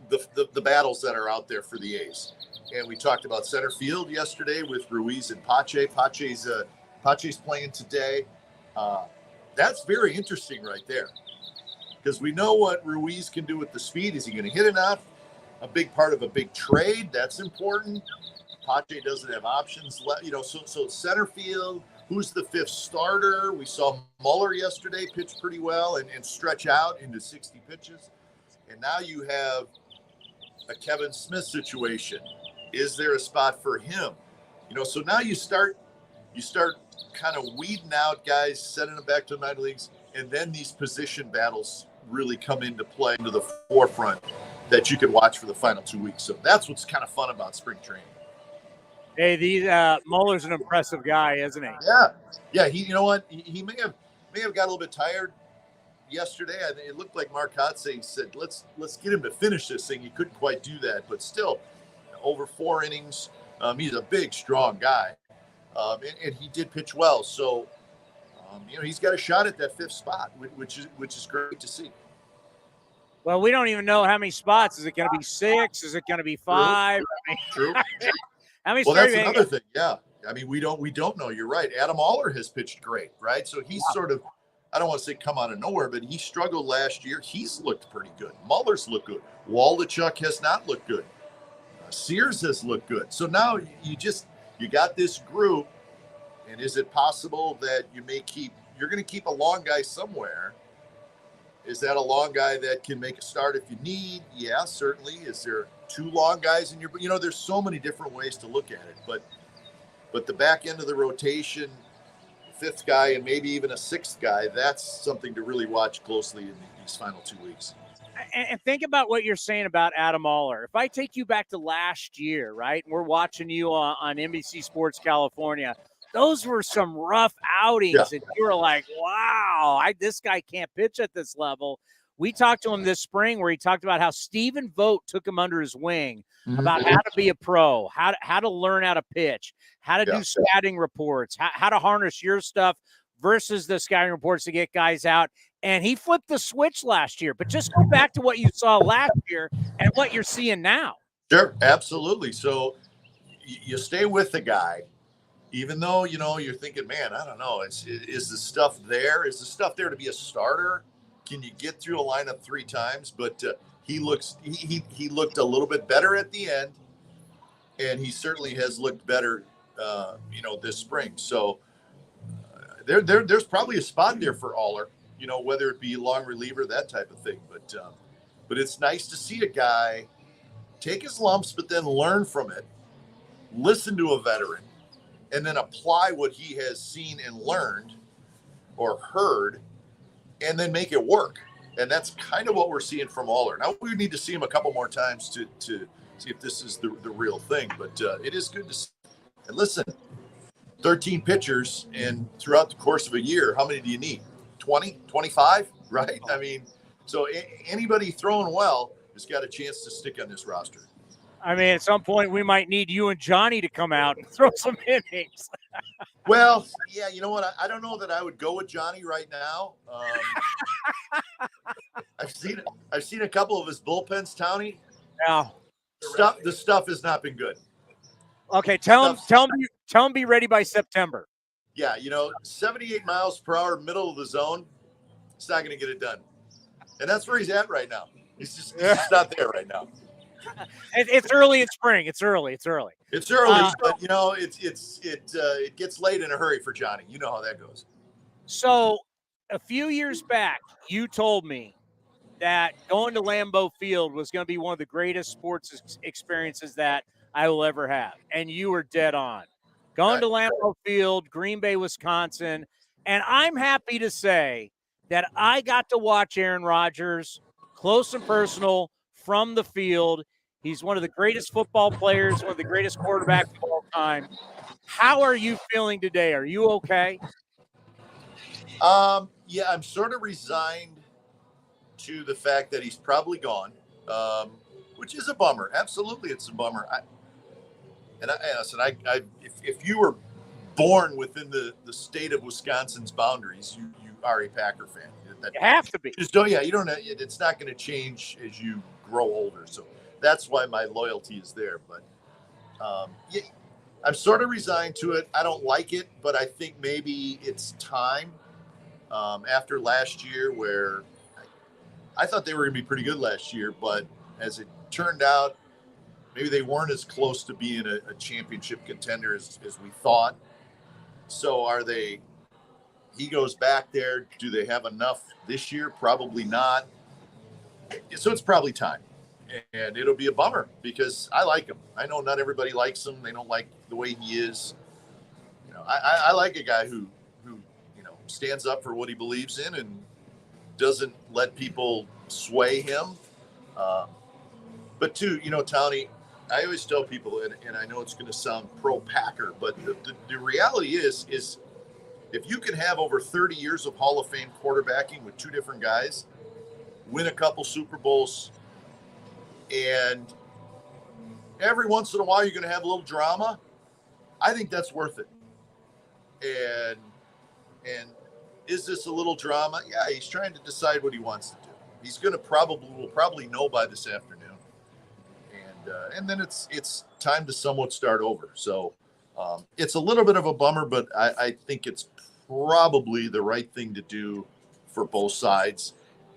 the battles that are out there for the A's. And we talked about center field yesterday with Ruiz and Pache. Pache's playing today. That's very interesting right there, because we know what Ruiz can do with the speed. Is he going to hit enough? A big part of a big trade, that's important. Pache doesn't have options left, so center field, who's the fifth starter? We saw Muller yesterday pitch pretty well and stretch out into 60 pitches. And now you have a Kevin Smith situation. Is there a spot for him? So now you start kind of weeding out guys, sending them back to the minor leagues, and then these position battles really come into play, into the forefront, that you can watch for the final 2 weeks. So that's what's kind of fun about spring training. Hey, Muller's an impressive guy, isn't he? Yeah. He, you know what? He may have got a little bit tired yesterday. I think it looked like Mark Kotze said, let's get him to finish this thing. He couldn't quite do that, but still, over 4 innings. He's a big, strong guy, and he did pitch well. So, he's got a shot at that 5th spot, which is great to see. Well, we don't even know how many spots. Is it going to be 6? Is it going to be 5? True. How many? Well, that's another thing. Yeah. I mean, we don't know. You're right. Adam Oller has pitched great, right? So he's sort of, I don't want to say come out of nowhere, but he struggled last year. He's looked pretty good. Muller's looked good. Waldachuk has not looked good. Sears has looked good. So now you got this group, and is it possible that you're going to keep a long guy somewhere? Is that a long guy that can make a start if you need? Yeah, certainly. Is there 2 long guys in your, there's so many different ways to look at it, but the back end of the rotation, 5th guy and maybe even a 6th guy, that's something to really watch closely in these final 2 weeks. And think about what you're saying about Adam Oller. If I take you back to last year, right, and we're watching you on NBC Sports California, those were some rough outings, and you were like, wow, this guy can't pitch at this level. We talked to him this spring where he talked about how Stephen Vogt took him under his wing, about how to be a pro, how to learn how to pitch, how to do scouting reports, how to harness your stuff versus the scouting reports to get guys out. And he flipped the switch last year. But just go back to what you saw last year and what you're seeing now. Sure, absolutely. So you stay with the guy, even though, you're thinking, man, I don't know, is the stuff there? Is the stuff there to be a starter? Can you get through a lineup 3 times? But he looked a little bit better at the end, and he certainly has looked better, this spring. So there's probably a spot there for Oller, whether it be long reliever, that type of thing. But it's nice to see a guy take his lumps, but then learn from it, listen to a veteran, and then apply what he has seen and learned or heard, and then make it work. And that's kind of what we're seeing from Oller. Now, we need to see him a couple more times to see if this is the real thing. But it is good to see. And listen, 13 pitchers, and throughout the course of a year, how many do you need? 20, 25, right? I mean, so anybody throwing well has got a chance to stick on this roster. I mean, at some point, we might need you and Johnny to come out and throw some innings. Well, yeah, you know what? I don't know that I would go with Johnny right now. I've seen a couple of his bullpens, Townie. Yeah. The stuff has not been good. Okay, tell him be ready by September. Yeah, 78 miles per hour, middle of the zone. It's not going to get it done, and that's where he's at right now. He's just not there right now. It's early in spring. It's early, but it gets late in a hurry for Johnny. You know how that goes. So a few years back, you told me that going to Lambeau Field was going to be one of the greatest sports experiences that I will ever have. And you were dead on. Going to Lambeau Field, Green Bay, Wisconsin. And I'm happy to say that I got to watch Aaron Rodgers close and personal from the field. He's one of the greatest football players, one of the greatest quarterbacks of all time. How are you feeling today? Are you okay? Yeah, I'm sort of resigned to the fact that he's probably gone, which is a bummer. Absolutely, it's a bummer. If you were born within the state of Wisconsin's boundaries, you are a Packer fan. You have to be. Just don't. Yeah, you don't. It's not going to change as you grow older. So that's why my loyalty is there. But yeah, I'm sort of resigned to it. I don't like it, but I think maybe it's time. After last year, where I thought they were going to be pretty good last year, but as it turned out, maybe they weren't as close to being a championship contender as we thought. So are they? He goes back there. Do they have enough this year? Probably not. So it's probably time. And it'll be a bummer because I like him. I know not everybody likes him. They don't like the way he is. You know, I like a guy who stands up for what he believes in and doesn't let people sway him. But too, Tony, I always tell people, and I know it's going to sound pro-Packer, but the reality is if you can have over 30 years of Hall of Fame quarterbacking with two different guys, win a couple Super Bowls, and every once in a while you're going to have a little drama, I think that's worth it. And is this a little drama? Yeah, he's trying to decide what he wants to do. He's going to will probably know by this afternoon. And then it's time to somewhat start over. So it's a little bit of a bummer, but I think it's probably the right thing to do for both sides.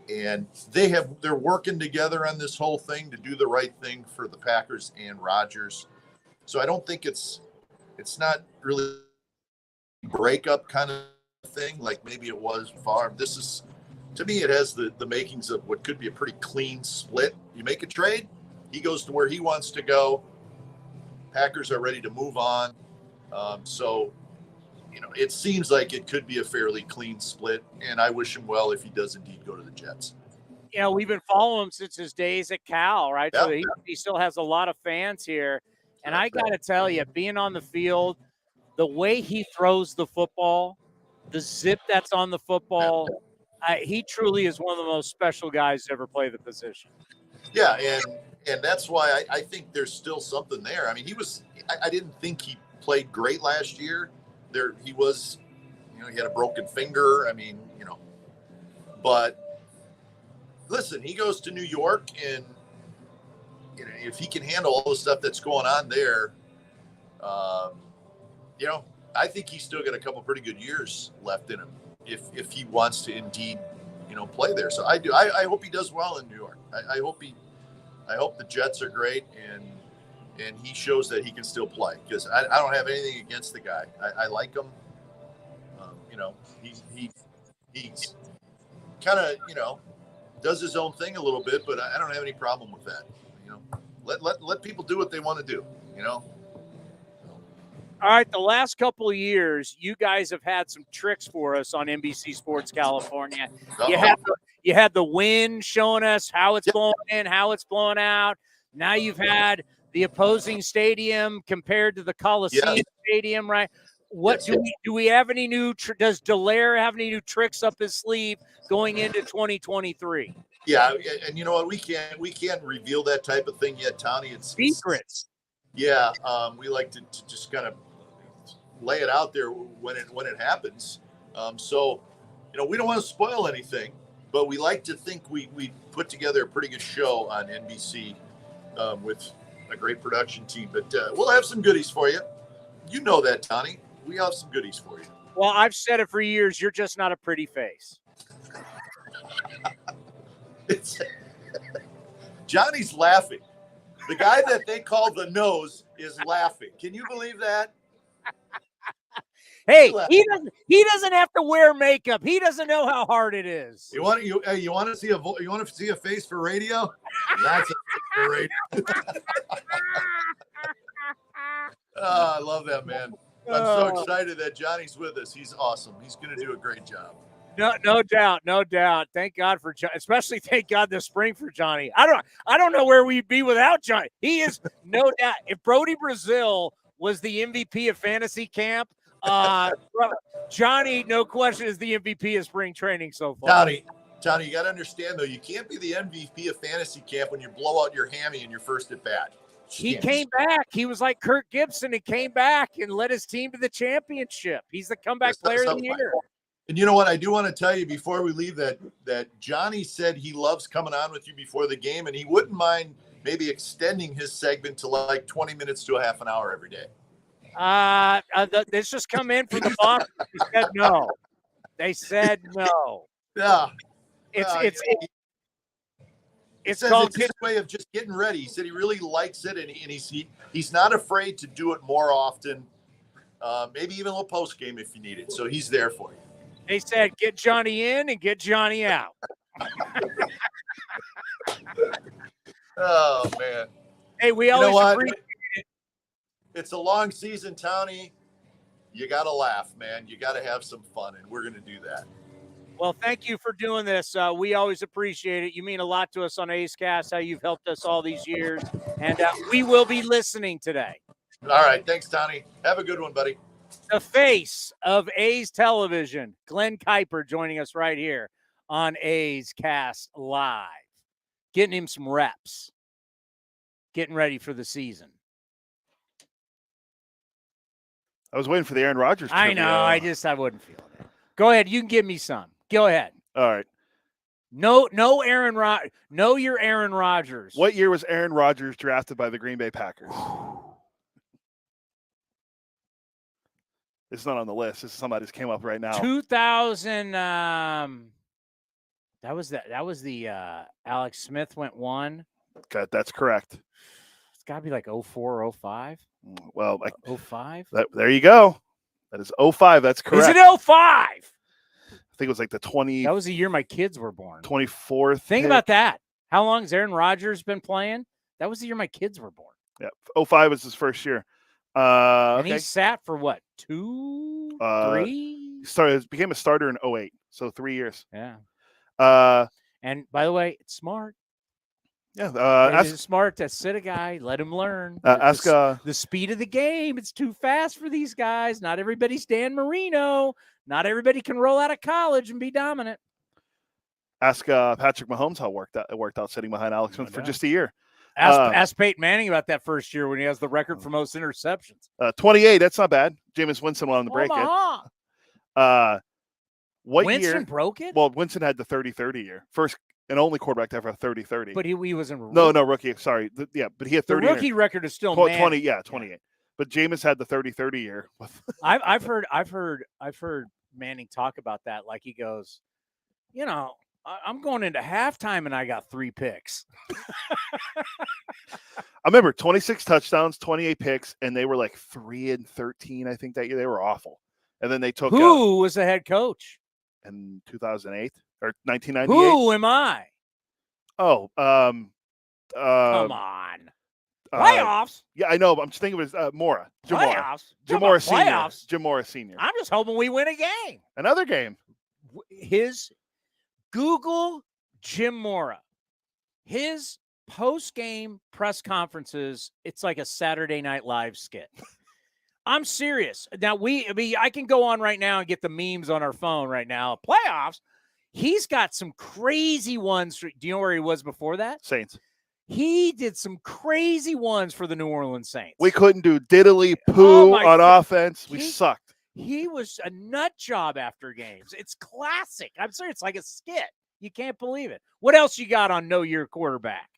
And they're working together on this whole thing to do the right thing for the Packers and Rodgers. So I don't think it's not really a breakup kind of thing like maybe it was Favre. This is, to me, it has the makings of what could be a pretty clean split. You make a trade, he goes to where he wants to go. Packers are ready to move on. So, it seems like it could be a fairly clean split, and I wish him well if he does indeed go to the Jets. We've been following him since his days at Cal, right? Yeah. So he still has a lot of fans here. And I got to tell you, being on the field, the way he throws the football, the zip that's on the football, he truly is one of the most special guys to ever play the position. Yeah, and that's why I think there's still something there. I mean, I didn't think he played great last year. He was, he had a broken finger. I mean, but listen, he goes to New York, and if he can handle all the stuff that's going on there, I think he's still got a couple pretty good years left in him if he wants to indeed, play there. So I do. I hope he does well in New York. I hope the Jets are great and he shows that he can still play, because I don't have anything against the guy. I like him. He's kind of, does his own thing a little bit, but I don't have any problem with that. Let people do what they want to do, All right, the last couple of years, you guys have had some tricks for us on NBC Sports California. You had the wind showing us how it's blowing in, how it's blowing out. Now you've had the opposing stadium compared to the Coliseum Stadium, right? What do we have any new? Does Dallaire have any new tricks up his sleeve going into 2023? Yeah, and you know what? We can't reveal that type of thing yet, Tony. It's secrets. Yeah, we like to just kind of lay it out there when it happens. So, we don't want to spoil anything, but we like to think we put together a pretty good show on NBC with a great production team. But we'll have some goodies for you. You know that, Tony. We have some goodies for you. Well, I've said it for years. You're just not a pretty face. Johnny's laughing. The guy that they call the nose is laughing. Can you believe that? Hey, he doesn't have to wear makeup. He doesn't know how hard it is. You want to see a face for radio? That's a face for radio. I love that, man. I'm so excited that Johnny's with us. He's awesome. He's going to do a great job. No doubt, no doubt. Thank God for especially thank God this spring for Johnny. I don't know where we'd be without Johnny. He is no doubt. If Brody Brazil was the MVP of fantasy camp, Johnny, no question, is the MVP of spring training so far. Johnny, you got to understand though, you can't be the MVP of fantasy camp when you blow out your hammy in your first at bat. He came back. He was like Kirk Gibson and came back and led his team to the championship. He's the comeback player of the year. And you know what? I do want to tell you before we leave that Johnny said he loves coming on with you before the game, and he wouldn't mind maybe extending his segment to like 20 minutes to a half an hour every day. This just come in from the boss. They said no. They said no. Yeah. It's called it's his way of just getting ready. He said he really likes it, and he's not afraid to do it more often. Maybe even a little post game if you need it. So he's there for you. They said get Johnny in and get Johnny out. Oh man! Hey, we always appreciate it. It's a long season, Townie. You got to laugh, man. You got to have some fun, and we're going to do that. Well, thank you for doing this. We always appreciate it. You mean a lot to us on A's Cast, how you've helped us all these years. And we will be listening today. All right. Thanks, Townie. Have a good one, buddy. The face of A's television, Glenn Kuiper, joining us right here on A's Cast Live. Getting him some reps. Getting ready for the season. I was waiting for the Aaron Rodgers trivia. I know. I wouldn't feel it. Go ahead. You can give me some. Go ahead. All right. No, Aaron Rodgers. Know your Aaron Rodgers. What year was Aaron Rodgers drafted by the Green Bay Packers? It's not on the list. This is somebody just came up right now. 2000. That was the Alex Smith went one. Okay, that's correct. It's got to be like 04, 05. Well, 05. There you go. That is 05. That's correct. Is it 05? I think it was like the 20. That was the year my kids were born. 24th. Think about that. How long has Aaron Rodgers been playing? That was the year my kids were born. Yeah, 05 was his first year. And he sat for what? 2, 3? Became a starter in 08. So 3 years. Yeah. And by the way, it's smart. Yeah. It's smart to sit a guy, let him learn. The speed of the game. It's too fast for these guys. Not everybody's Dan Marino. Not everybody can roll out of college and be dominant. Ask Patrick Mahomes how it worked out sitting behind Alex Smith for just a year. Ask Peyton Manning about that first year when he has the record for most interceptions. 28. That's not bad. Jameis Winston went on to break it. What Winston year broke it? Well, Winston had the 30-30 year. First and only quarterback to ever have 30-30. But he wasn't rookie. No, rookie. Sorry. But he had 30. The rookie record is still 20. Yeah, 28. But Jameis had the 30-30 year. I've heard Manning talk about that. Like he goes, I'm going into halftime and I got 3 picks. I remember 26 touchdowns, 28 picks, and they were like 3-13. I think that year they were awful. And then they took who was the head coach in 2008 or 1998. Who am I? Oh, come on. Playoffs? Yeah, I know, but I'm just thinking it was Mora. Jim Playoffs? Jim Mora Sr. Playoffs? Jim Mora Sr. I'm just hoping we win a game. Another game. Google Jim Mora. His post-game press conferences, it's like a Saturday Night Live skit. I'm serious. Now, I can go on right now and get the memes on our phone right now. Playoffs. He's got some crazy ones. Do you know where he was before that? Saints. He did some crazy ones for the New Orleans Saints. We couldn't do diddly poo on offense. We sucked. He was a nut job after games. It's classic. I'm serious. It's like a skit. You can't believe it. What else you got on Know Your Quarterback?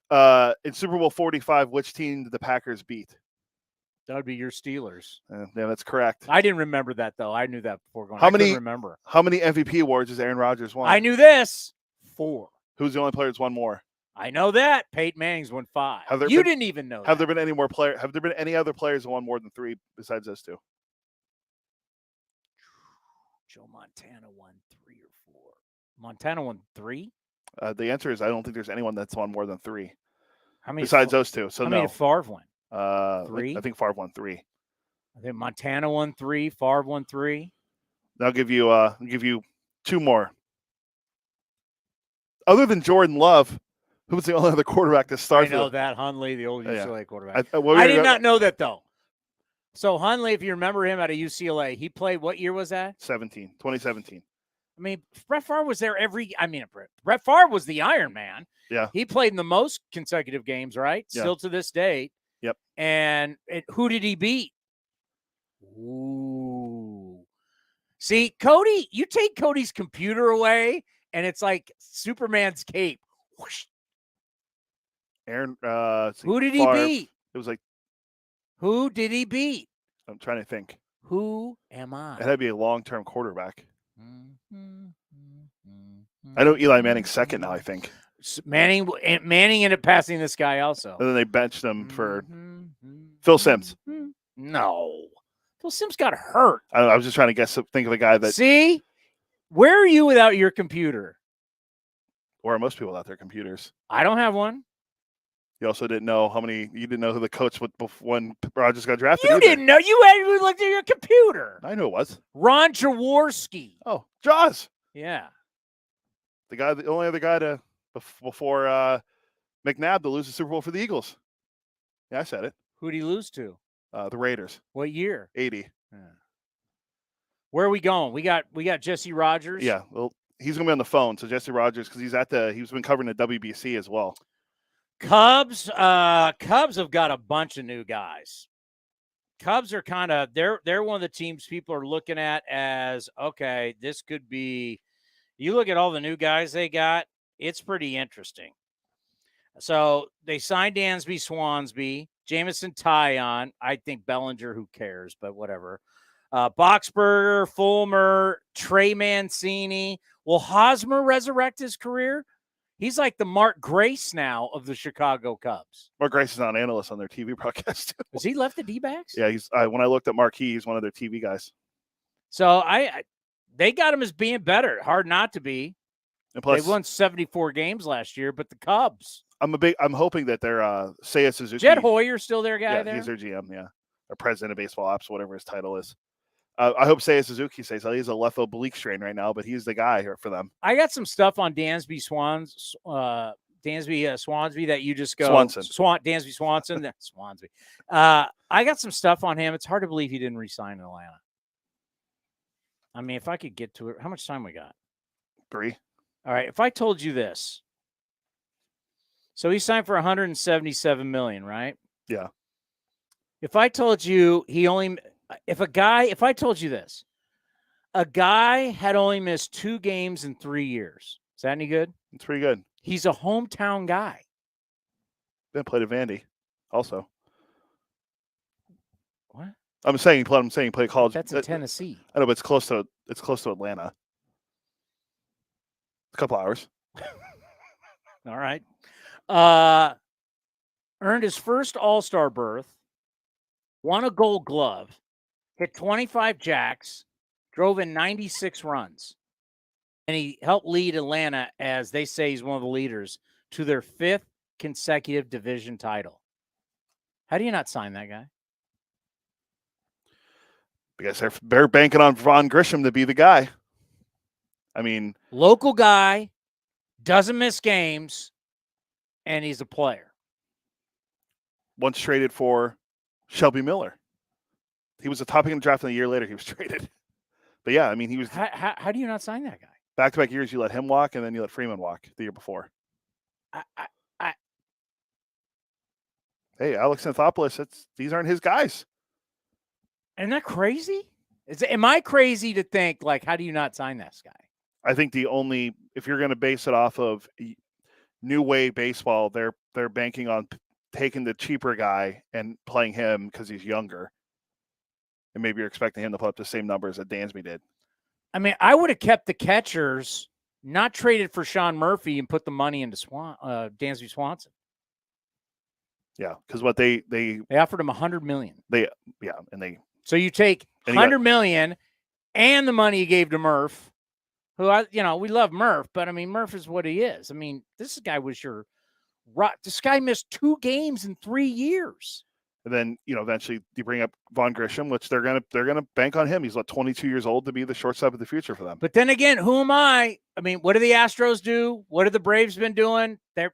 In Super Bowl 45, which team did the Packers beat? That would be your Steelers. Yeah, that's correct. I didn't remember that, though. I knew that before going. I couldn't remember. How many MVP awards has Aaron Rodgers won? I knew this. 4. Who's the only player that's won more? I know that. Peyton Manning's won 5. Didn't even know Have there been any more players? Have there been any other players that won more than 3 besides those 2? Joe Montana won 3 or 4. Montana won 3? The answer is I don't think there's anyone that's won more than 3. How many besides those 2? So how no. many did Favre win? 3. I think Favre won 3. I think Montana won 3, Favre won 3. I'll give you 2 more. Other than Jordan Love, who was the only other quarterback to I start? know that Hundley, the old UCLA quarterback. well, I did not know that though. So Hundley, if you remember him out of UCLA, he played what year was that? 2017. I mean, Brett Favre was there Brett Favre was the Iron Man. Yeah. He played in the most consecutive games, right? Yeah. Still to this day. Yep. And who did he beat? Ooh. See, Cody, you take Cody's computer away, and it's like Superman's cape. Whoosh. Aaron, who did he Favre. beat? It was like, who did he beat? I'm trying to think. Who am I? It had to be a long-term quarterback. I know Eli Manning's second now, I think. Manning ended up passing this guy also. And then they benched him for Phil Simms. No. Phil Simms got hurt. I was just trying to think of a guy that. See? Where are you without your computer? Or are most people without their computers? I don't have one. You also didn't know you didn't know who the coach was when Rodgers got drafted. You either. didn't know. You looked at your computer. I knew it was. Ron Jaworski. Oh, Jaws. Yeah. The only other guy before McNabb to lose the Super Bowl for the Eagles. Yeah, I said it. Who did he lose to? The Raiders. What year? 80. Yeah. Where are we going? We got Jesse Rogers. Yeah, well, he's gonna be on the phone. So Jesse Rogers, because he's been covering the WBC as well. Cubs have got a bunch of new guys. Cubs are kind of they're one of the teams people are looking at as, okay, this could be. You look at all the new guys they got, it's pretty interesting. So they signed Dansby Swansby, Jamison Tyon. I think Bellinger, who cares, but whatever. Boxberger, Fulmer, Trey Mancini. Will Hosmer resurrect his career? He's like the Mark Grace now of the Chicago Cubs. Mark Grace is not an analyst on their TV broadcast. Has he left the D-backs? Yeah, when I looked at Marquee, he's one of their TV guys. So they got him as being better. Hard not to be. And plus, they won 74 games last year, but the Cubs. I'm hoping that they're Seiya Suzuki. Jed Hoyer still their guy yeah, there? He's their GM, yeah. Or president of baseball ops, whatever his title is. I hope Seiya Suzuki stays. He's a left oblique strain right now, but he's the guy here for them. I got some stuff on Dansby Swansby that you just go. Swanson. Dansby Swanson. Swansby. I got some stuff on him. It's hard to believe he didn't resign in Atlanta. I mean, if I could get to it, how much time we got? 3. All right. If I told you this, so he signed for $177 million, right? Yeah. If I told you if I told you this, a guy had only missed 2 games in 3 years. Is that any good? It's pretty good. He's a hometown guy. Then played at Vandy also. What? I'm saying he played college. That's in Tennessee. I know, but it's close to Atlanta. A couple hours. All right. Earned his first All-Star berth, won a Gold Glove, hit 25 jacks, drove in 96 runs, and he helped lead Atlanta, as they say he's one of the leaders, to their 5th consecutive division title. How do you not sign that guy? Because they're banking on Vaughn Grisham to be the guy. I mean, local guy, doesn't miss games, and he's a player. Once traded for Shelby Miller. He was a top pick in the draft, and a year later he was traded. But yeah, I mean, he was. How do you not sign that guy? Back-to-back years, you let him walk, and then you let Freeman walk the year before. Hey, Alex Anthopoulos, these aren't his guys. Isn't that crazy? Am I crazy to think, like, how do you not sign this guy? I think if you're going to base it off of new wave baseball, they're banking on taking the cheaper guy and playing him because he's younger. And maybe you're expecting him to put up the same numbers that Dansby did. I mean, I would have kept the catchers, not traded for Sean Murphy, and put the money into Dansby Swanson. Yeah, because what they offered him $100 million. So you take $100 million and the money you gave to Murph, who we love Murph, but I mean Murph is what he is. I mean, this guy was this guy missed 2 games in 3 years. And then, eventually you bring up Vaughn Grisham, which they're gonna bank on him. He's 22 years old to be the shortstop of the future for them. But then again, who am I? I mean, what do the Astros do? What have the Braves been doing? Their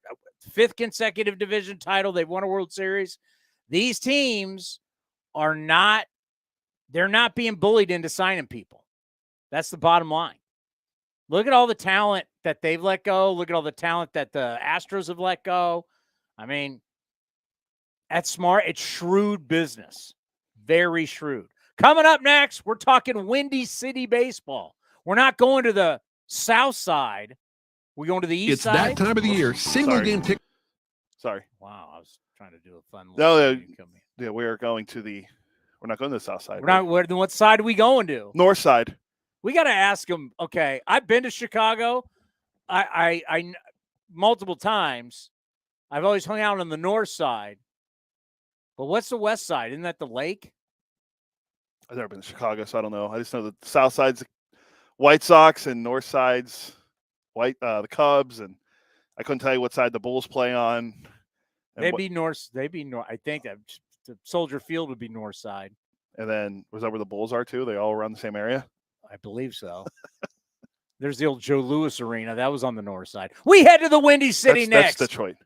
5th consecutive division title. They've won a World Series. These teams are not being bullied into signing people. That's the bottom line. Look at all the talent that they've let go. Look at all the talent that the Astros have let go. I mean, that's smart. It's shrewd business. Very shrewd. Coming up next, we're talking Windy City baseball. We're not going to the south side. We're going to the east side. It's that time of the year. Single game ticket. Sorry. Wow, I was trying to do a fun. No, yeah, we are going to we're not going to the south side. What side are we going to? North side. We got to ask them. Okay, I've been to Chicago. I multiple times. I've always hung out on the north side. But what's the west side? Isn't that the lake? I've never been to Chicago, so I don't know. I just know that the south side's White Sox and north side's the Cubs, and I couldn't tell you what side the Bulls play on. They'd be north. I think that the Soldier Field would be north side. And then was that where the Bulls are too? They all around the same area? I believe so. There's the old Joe Louis Arena. That was on the north side. We head to the Windy City next. That's Detroit.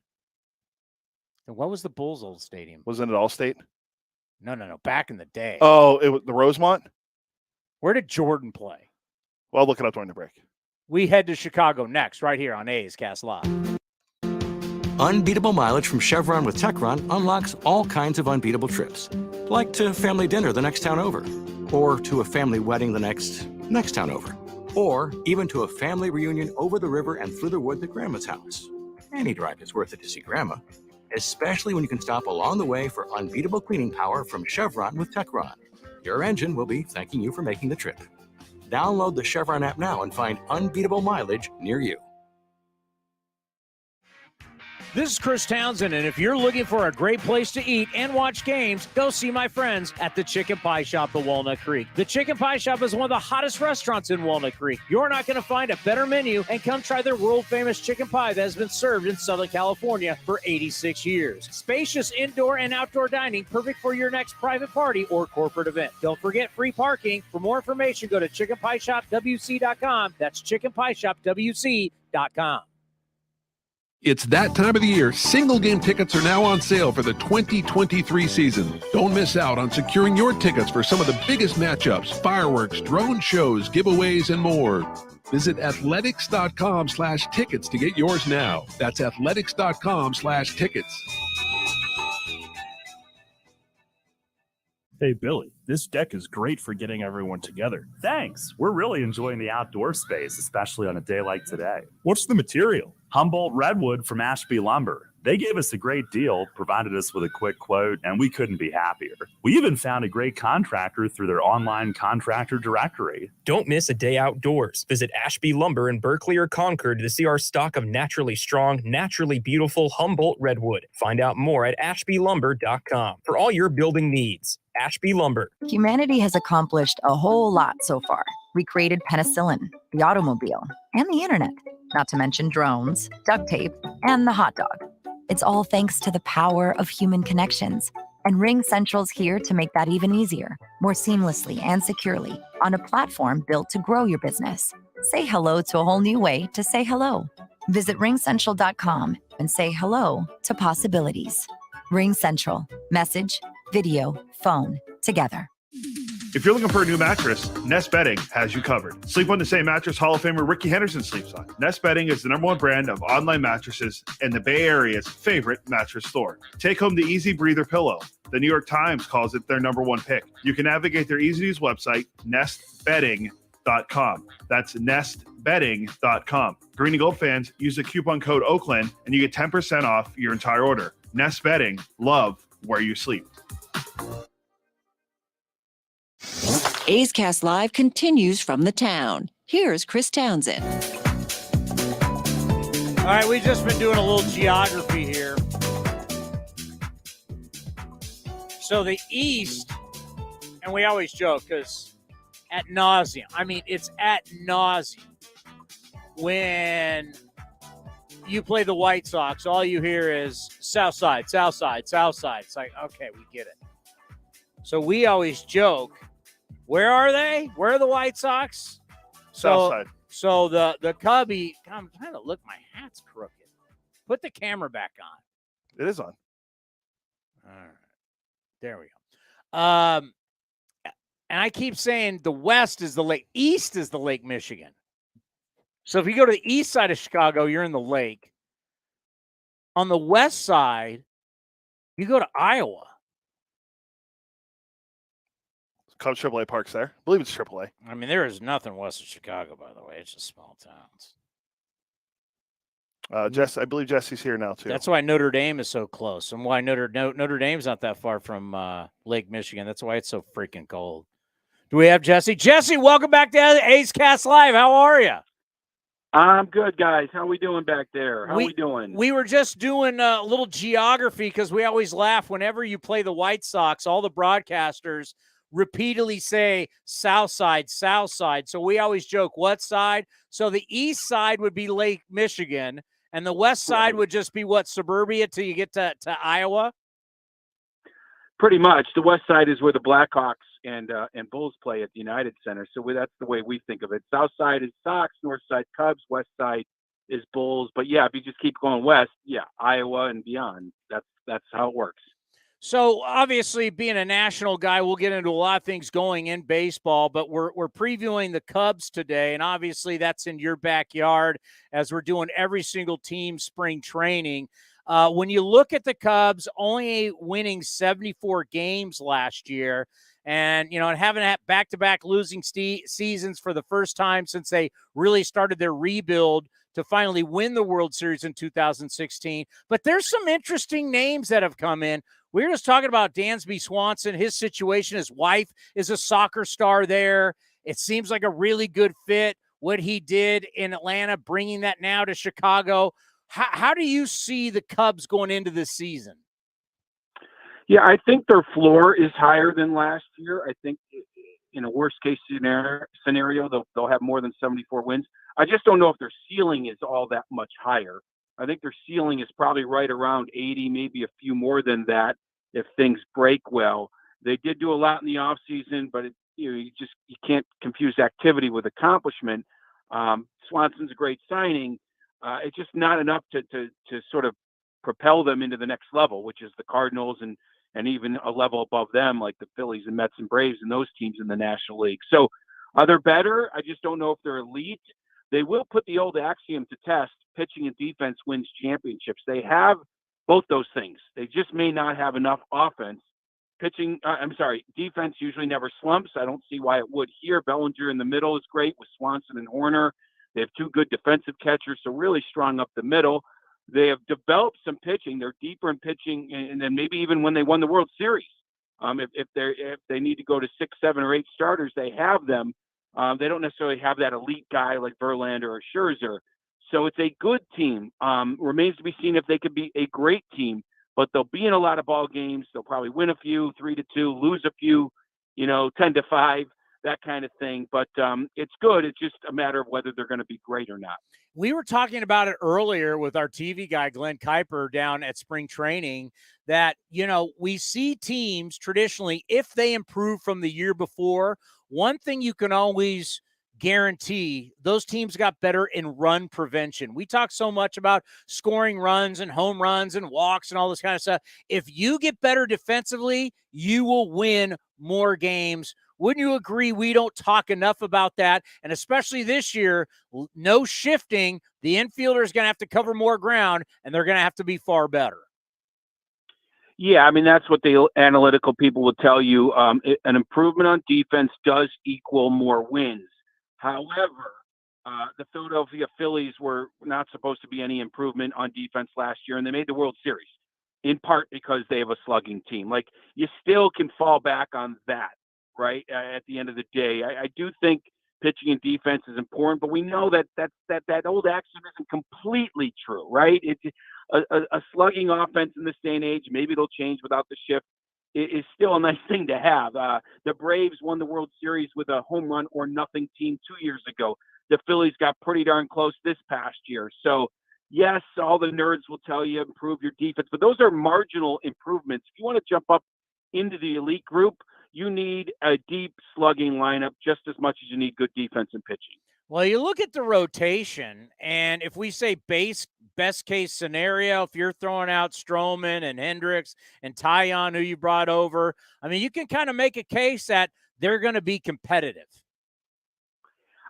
And what was the Bulls' old stadium? Wasn't it Allstate? No. Back in the day. Oh, it was the Rosemont? Where did Jordan play? Well, I'll look it up during the break. We head to Chicago next, right here on A's Cast Live. Unbeatable mileage from Chevron with Techron unlocks all kinds of unbeatable trips. Like to family dinner the next town over. Or to a family wedding the next town over. Or even to a family reunion over the river and through the woods at Grandma's house. Any drive is worth it to see Grandma. Especially when you can stop along the way for unbeatable cleaning power from Chevron with Techron. Your engine will be thanking you for making the trip. Download the Chevron app now and find unbeatable mileage near you. This is Chris Townsend, and if you're looking for a great place to eat and watch games, go see my friends at the Chicken Pie Shop at Walnut Creek. The Chicken Pie Shop is one of the hottest restaurants in Walnut Creek. You're not going to find a better menu, and come try their world-famous chicken pie that has been served in Southern California for 86 years. Spacious indoor and outdoor dining, perfect for your next private party or corporate event. Don't forget free parking. For more information, go to chickenpieshopwc.com. That's chickenpieshopwc.com. It's that time of the year. Single game tickets are now on sale for the 2023 season. Don't miss out on securing your tickets for some of the biggest matchups, fireworks, drone shows, giveaways, and more. Visit athletics.com/tickets to get yours now. That's athletics.com/tickets. Hey, Billy, this deck is great for getting everyone together. Thanks. We're really enjoying the outdoor space, especially on a day like today. What's the material? Humboldt Redwood from Ashby Lumber. They gave us a great deal, provided us with a quick quote, and we couldn't be happier. We even found a great contractor through their online contractor directory. Don't miss a day outdoors. Visit Ashby Lumber in Berkeley or Concord to see our stock of naturally strong, naturally beautiful Humboldt Redwood. Find out more at ashbylumber.com for all your building needs. Ashby Lumber. Humanity has accomplished a whole lot so far. We created penicillin, the automobile, and the internet, not to mention drones, duct tape, and the hot dog. It's all thanks to the power of human connections. And Ring Central's here to make that even easier, more seamlessly and securely, on a platform built to grow your business. Say hello to a whole new way to say hello. Visit ringcentral.com and say hello to possibilities. Ring Central. Message, video, phone, together. If you're looking for a new mattress, Nest Bedding has you covered. Sleep on the same mattress Hall of Famer Ricky Henderson sleeps on. Nest Bedding is the #1 brand of online mattresses and the Bay Area's favorite mattress store. Take home the Easy Breather pillow. The New York Times calls it their #1 pick. You can navigate their easy-to-use website, nestbedding.com. That's nestbedding.com. Green and Gold fans, use the coupon code Oakland and you get 10% off your entire order. Nest Bedding, love where you sleep. A's Cast Live continues from the town. Here's Chris Townsend. All right, we've just been doing a little geography here. So the East, and we always joke because ad nauseum, I mean, it's ad nauseum when you play the White Sox, all you hear is South Side, South Side, South Side. It's like, okay, we get it. So we always joke, where are they? Where are the White Sox? South Side. So the Cubby, I'm trying to look, my hat's crooked. Put the camera back on. It is on. All right. There we go. And I keep saying the West is the lake, East is the Lake Michigan. So if you go to the east side of Chicago, you're in the lake. On the west side, you go to Iowa. Cubs AAA Park's there. I believe it's AAA. I mean, there is nothing west of Chicago, by the way. It's just small towns. I believe Jesse's here now, too. That's why Notre Dame is so close, and why Notre Dame's not that far from Lake Michigan. That's why it's so freaking cold. Do we have Jesse? Jesse, welcome back to A's Cast Live. How are you? I'm good, guys. How we doing back there? How we doing? We were just doing a little geography because we always laugh whenever you play the White Sox. All the broadcasters repeatedly say South Side, South Side. So we always joke, what side? So the east side would be Lake Michigan, and the west side would just be what, suburbia till you get to Iowa? Pretty much. The west side is where the Blackhawks and Bulls play at the United Center. So that's the way we think of it. South side is Sox, north side Cubs, west side is Bulls. But yeah, if you just keep going west, yeah, Iowa and beyond. That's how it works. So obviously, being a national guy, we'll get into a lot of things going in baseball, but we're previewing the Cubs today, and obviously that's in your backyard as we're doing every single team spring training. When you look at the Cubs, only winning 74 games last year, and having back-to-back losing seasons for the first time since they really started their rebuild to finally win the World Series in 2016. But there's some interesting names that have come in. We were just talking about Dansby Swanson, his situation. His wife is a soccer star there. It seems like a really good fit, what he did in Atlanta, bringing that now to Chicago. How do you see the Cubs going into this season? Yeah, I think their floor is higher than last year. I think in a worst-case scenario, they'll have more than 74 wins. I just don't know if their ceiling is all that much higher. I think their ceiling is probably right around 80, maybe a few more than that if things break well. They did do a lot in the offseason, but you can't confuse activity with accomplishment. Swanson's a great signing. It's just not enough to sort of propel them into the next level, which is the Cardinals and even a level above them, like the Phillies and Mets and Braves and those teams in the National League. So are they better? I just don't know if they're elite. They will put the old axiom to test. Pitching and defense wins championships. They have both those things. They just may not have enough offense. Defense usually never slumps. I don't see why it would here. Bellinger in the middle is great with Swanson and Horner. They have two good defensive catchers, so really strong up the middle. They have developed some pitching. They're deeper in pitching, and then maybe even when they won the World Series, if they need to go to 6, 7, or 8 starters, they have them. They don't necessarily have that elite guy like Verlander or Scherzer. So it's a good team. Remains to be seen if they could be a great team, but they'll be in a lot of ball games. They'll probably win a few, 3-2, lose a few, 10-5, that kind of thing. But it's good. It's just a matter of whether they're going to be great or not. We were talking about it earlier with our TV guy, Glenn Kuiper, down at spring training, that, we see teams traditionally, if they improve from the year before, one thing you can always guarantee, those teams got better in run prevention. We talk so much about scoring runs and home runs and walks and all this kind of stuff. If you get better defensively, you will win more games. Wouldn't you agree? We don't talk enough about that. And especially this year, no shifting. The infielder is going to have to cover more ground, and they're going to have to be far better. Yeah, I mean, that's what the analytical people will tell you. An improvement on defense does equal more wins. However, the Philadelphia Phillies were not supposed to be any improvement on defense last year, and they made the World Series, in part because they have a slugging team. Like, you still can fall back on that, right, at the end of the day. I do think pitching and defense is important, but we know that old axiom isn't completely true, right? It's a slugging offense in this day and age. Maybe it'll change without the shift. It is still a nice thing to have. The Braves won the World Series with a home run or nothing team 2 years ago. The Phillies got pretty darn close this past year. So yes, all the nerds will tell you improve your defense, but those are marginal improvements. If you want to jump up into the elite group, you need a deep slugging lineup just as much as you need good defense and pitching. Well, you look at the rotation, and if we say best case scenario, if you're throwing out Stroman and Hendricks and Taillon, who you brought over, I mean, you can kind of make a case that they're going to be competitive.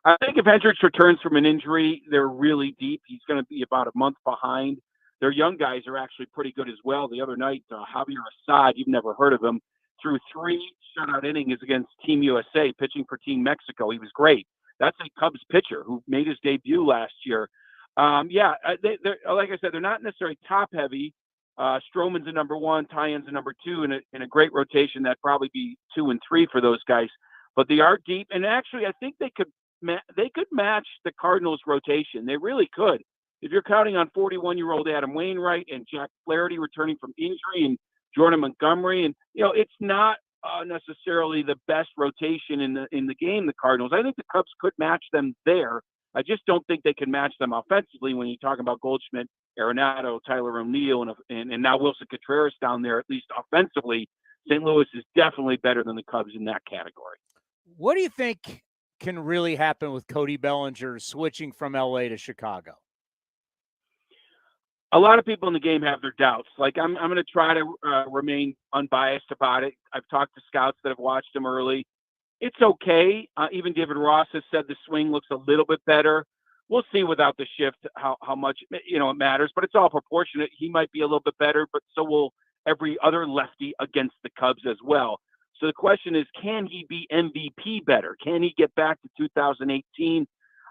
I think if Hendricks returns from an injury, they're really deep. He's going to be about a month behind. Their young guys are actually pretty good as well. The other night, Javier Assad, you've never heard of him, threw 3 shutout innings against Team USA, pitching for Team Mexico. He was great. That's a Cubs pitcher who made his debut last year. They're like I said, they're not necessarily top heavy. Stroman's a number 1, Taillon's a number 2, in a great rotation. That'd probably be 2 and 3 for those guys. But they are deep, and actually, I think they could match the Cardinals' rotation. They really could. If you're counting on 41-year-old Adam Wainwright and Jack Flaherty returning from injury and Jordan Montgomery, and it's not necessarily the best rotation in the game, the Cardinals. I think the Cubs could match them there. I just don't think they can match them offensively when you're talking about Goldschmidt, Arenado, Tyler O'Neill, and now Wilson Contreras down there. At least offensively, St. Louis is definitely better than the Cubs in that category. What do you think can really happen with Cody Bellinger switching from LA to Chicago? A lot of people in the game have their doubts. Like I'm going to try to remain unbiased about it. I've talked to scouts that have watched him early. It's okay. Even David Ross has said the swing looks a little bit better. We'll see without the shift how much it matters, but it's all proportionate. He might be a little bit better, but so will every other lefty against the Cubs as well. So the question is, can he be MVP better? Can he get back to 2018?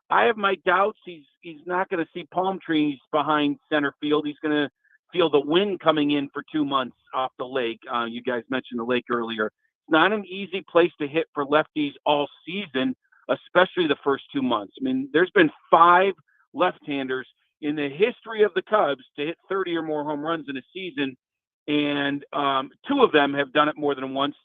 I have my doubts. He's not going to see palm trees behind center field. He's going to feel the wind coming in for 2 months off the lake. You guys mentioned the lake earlier. It's not an easy place to hit for lefties all season, especially the first 2 months. I mean, there's been 5 left-handers in the history of the Cubs to hit 30 or more home runs in a season, and 2 of them have done it more than once.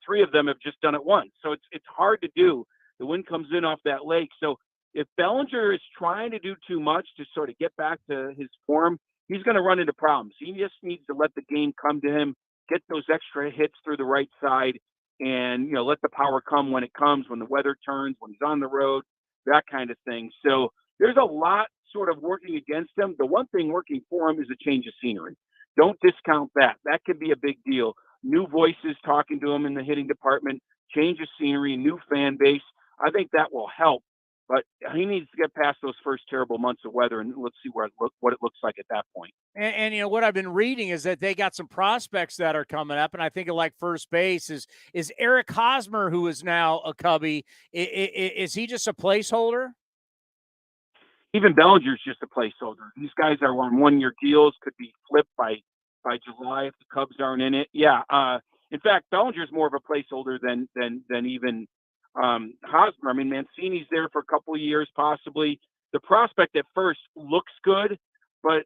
3 of them have just done it once. So it's hard to do. The wind comes in off that lake. So if Bellinger is trying to do too much to sort of get back to his form, he's going to run into problems. He just needs to let the game come to him, get those extra hits through the right side, and let the power come when it comes, when the weather turns, when he's on the road, that kind of thing. So there's a lot sort of working against him. The one thing working for him is a change of scenery. Don't discount that. That could be a big deal. New voices talking to him in the hitting department, change of scenery, new fan base. I think that will help. But he needs to get past those first terrible months of weather, and let's see what it looks like at that point. And what I've been reading is that they got some prospects that are coming up, and I think like first base is Eric Hosmer, who is now a Cubby. Is he just a placeholder? Even Bellinger's just a placeholder. These guys are on 1-year deals, could be flipped by July if the Cubs aren't in it. Yeah. In fact, Bellinger's more of a placeholder than even Hosmer. I mean, Mancini's there for a couple of years, possibly. The prospect at first looks good, but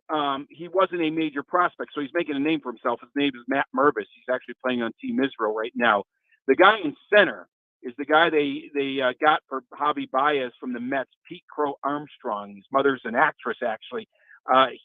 he wasn't a major prospect, so he's making a name for himself. His name is Matt Mervis. He's actually playing on Team Israel right now. The guy in center is the guy they got for Javi Baez from the Mets, Pete Crow Armstrong. His mother's an actress, actually.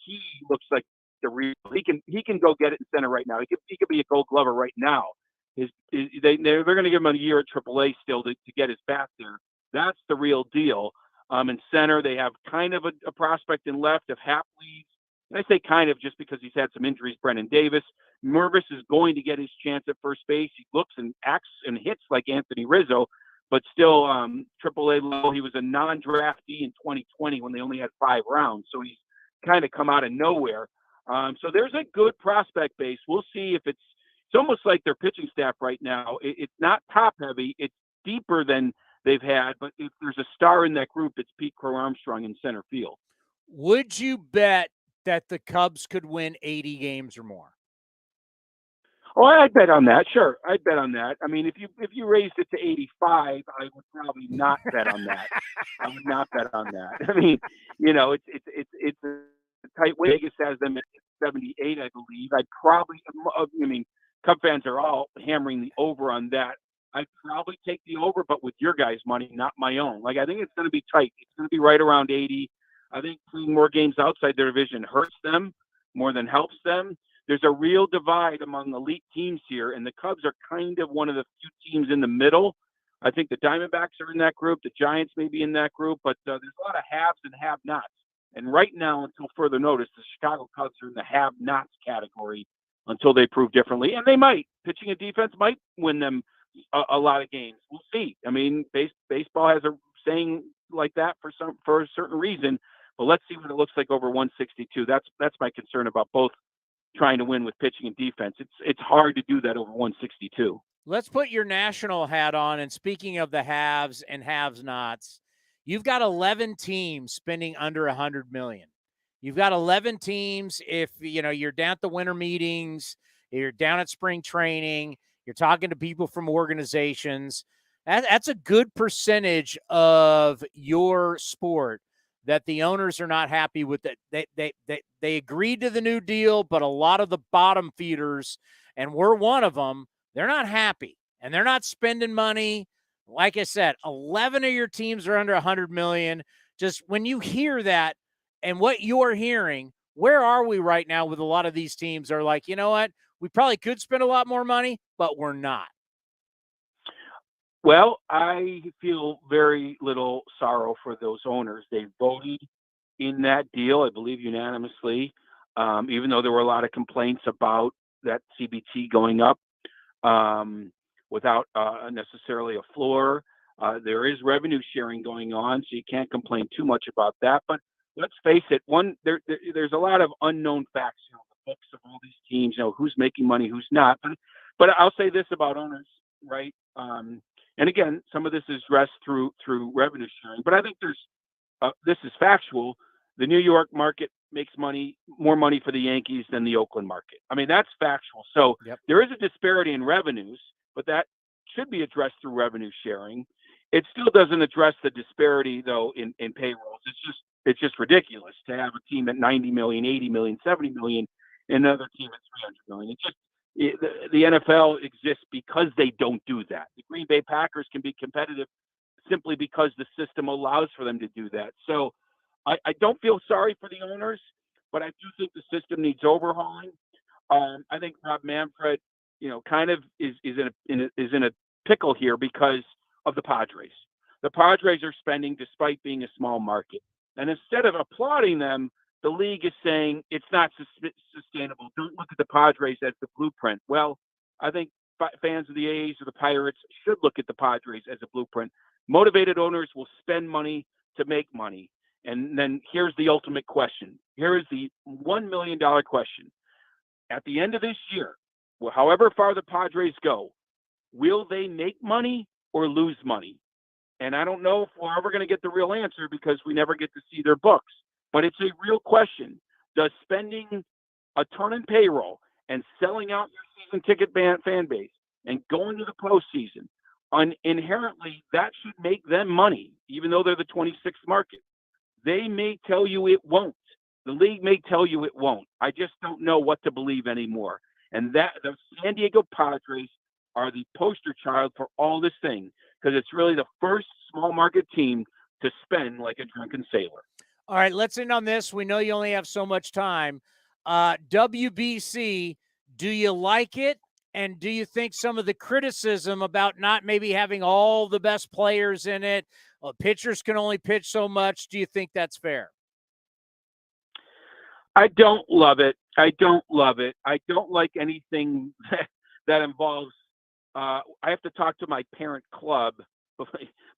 He looks like the real. He can go get it in center right now. He could be a Gold Glover right now. They're going to give him a year at AAA still to get his bat there. That's the real deal. In center, they have kind of a prospect in left if Happ leaves. And I say kind of just because he's had some injuries, Brennan Davis. Mervis is going to get his chance at first base. He looks and acts and hits like Anthony Rizzo, but still AAA level. He was a non-draftee in 2020 when they only had 5 rounds. So he's kind of come out of nowhere. So there's a good prospect base. We'll see if it's almost like their pitching staff right now. It's not top heavy. It's deeper than they've had, but if there's a star in that group, it's Pete Crow Armstrong in center field. Would you bet that the Cubs could win 80 games or more? Oh, I'd bet on that. Sure. I'd bet on that. I mean, if you raised it to 85, I would probably not bet on that. I would not bet on that. I mean, it's a tight win. Vegas has them at 78, I believe. Cub fans are all hammering the over on that. I'd probably take the over, but with your guys' money, not my own. Like, I think it's going to be tight. It's going to be right around 80. I think playing more games outside their division hurts them more than helps them. There's a real divide among elite teams here, and the Cubs are kind of one of the few teams in the middle. I think the Diamondbacks are in that group. The Giants may be in that group, but there's a lot of haves and have-nots. And right now, until further notice, the Chicago Cubs are in the have-nots category until they prove differently. And they might. Pitching and defense might win them a lot of games. We'll see. I mean, baseball has a saying like that for a certain reason. But let's see what it looks like over 162. That's my concern about both trying to win with pitching and defense. It's hard to do that over 162. Let's put your national hat on. And speaking of the haves and have-nots, you've got 11 teams spending under $100 million. You've got 11 teams. If you're down at the winter meetings, you're down at spring training, you're talking to people from organizations. That's a good percentage of your sport that the owners are not happy with. It. They agreed to the new deal, but a lot of the bottom feeders, and we're one of them, they're not happy, and they're not spending money. Like I said, 11 of your teams are under $100 million. Just when you hear that and what you're hearing, where are we right now with a lot of these teams are like, you know what? We probably could spend a lot more money, but we're not. Well, I feel very little sorrow for those owners. They voted in that deal, I believe, unanimously, even though there were a lot of complaints about that CBT going up without necessarily a floor. There is revenue sharing going on, so you can't complain too much about that. But let's face it, there's a lot of unknown facts on the books of all these teams, who's making money, who's not. But I'll say this about owners, right? And again, some of this is addressed through revenue sharing, but I think this is factual. The New York market makes more money for the Yankees than the Oakland market. I mean, that's factual. So There is a disparity in revenues, but that should be addressed through revenue sharing. It still doesn't address the disparity though in payrolls. It's just ridiculous to have a team at 90 million, 80 million, 70 million, and another team at 300 million. The NFL exists because they don't do that. The Green Bay Packers can be competitive simply because the system allows for them to do that. So I don't feel sorry for the owners, but I do think the system needs overhauling. I think Rob Manfred, kind of is in a pickle here because of the Padres. The Padres are spending despite being a small market, and instead of applauding them, the league is saying it's not sustainable. Don't look at the Padres as the blueprint. Well, I think fans of the A's or the Pirates should look at the Padres as a blueprint. Motivated owners will spend money to make money. And then here's the ultimate question. Here is the $1 million question. At the end of this year, however far the Padres go, will they make money or lose money? And I don't know if we're ever going to get the real answer because we never get to see their books. But it's a real question. Does spending a ton in payroll and selling out your season ticket fan base and going to the postseason, inherently that should make them money, even though they're the 26th market? They may tell you it won't. The league may tell you it won't. I just don't know what to believe anymore. And the San Diego Padres are the poster child for all this thing because it's really the first small market team to spend like a drunken sailor. All right, let's end on this. We know you only have so much time. WBC, do you like it? And do you think some of the criticism about not maybe having all the best players in it, pitchers can only pitch so much, do you think that's fair? I don't love it. I don't like anything that involves I have to talk to my parent club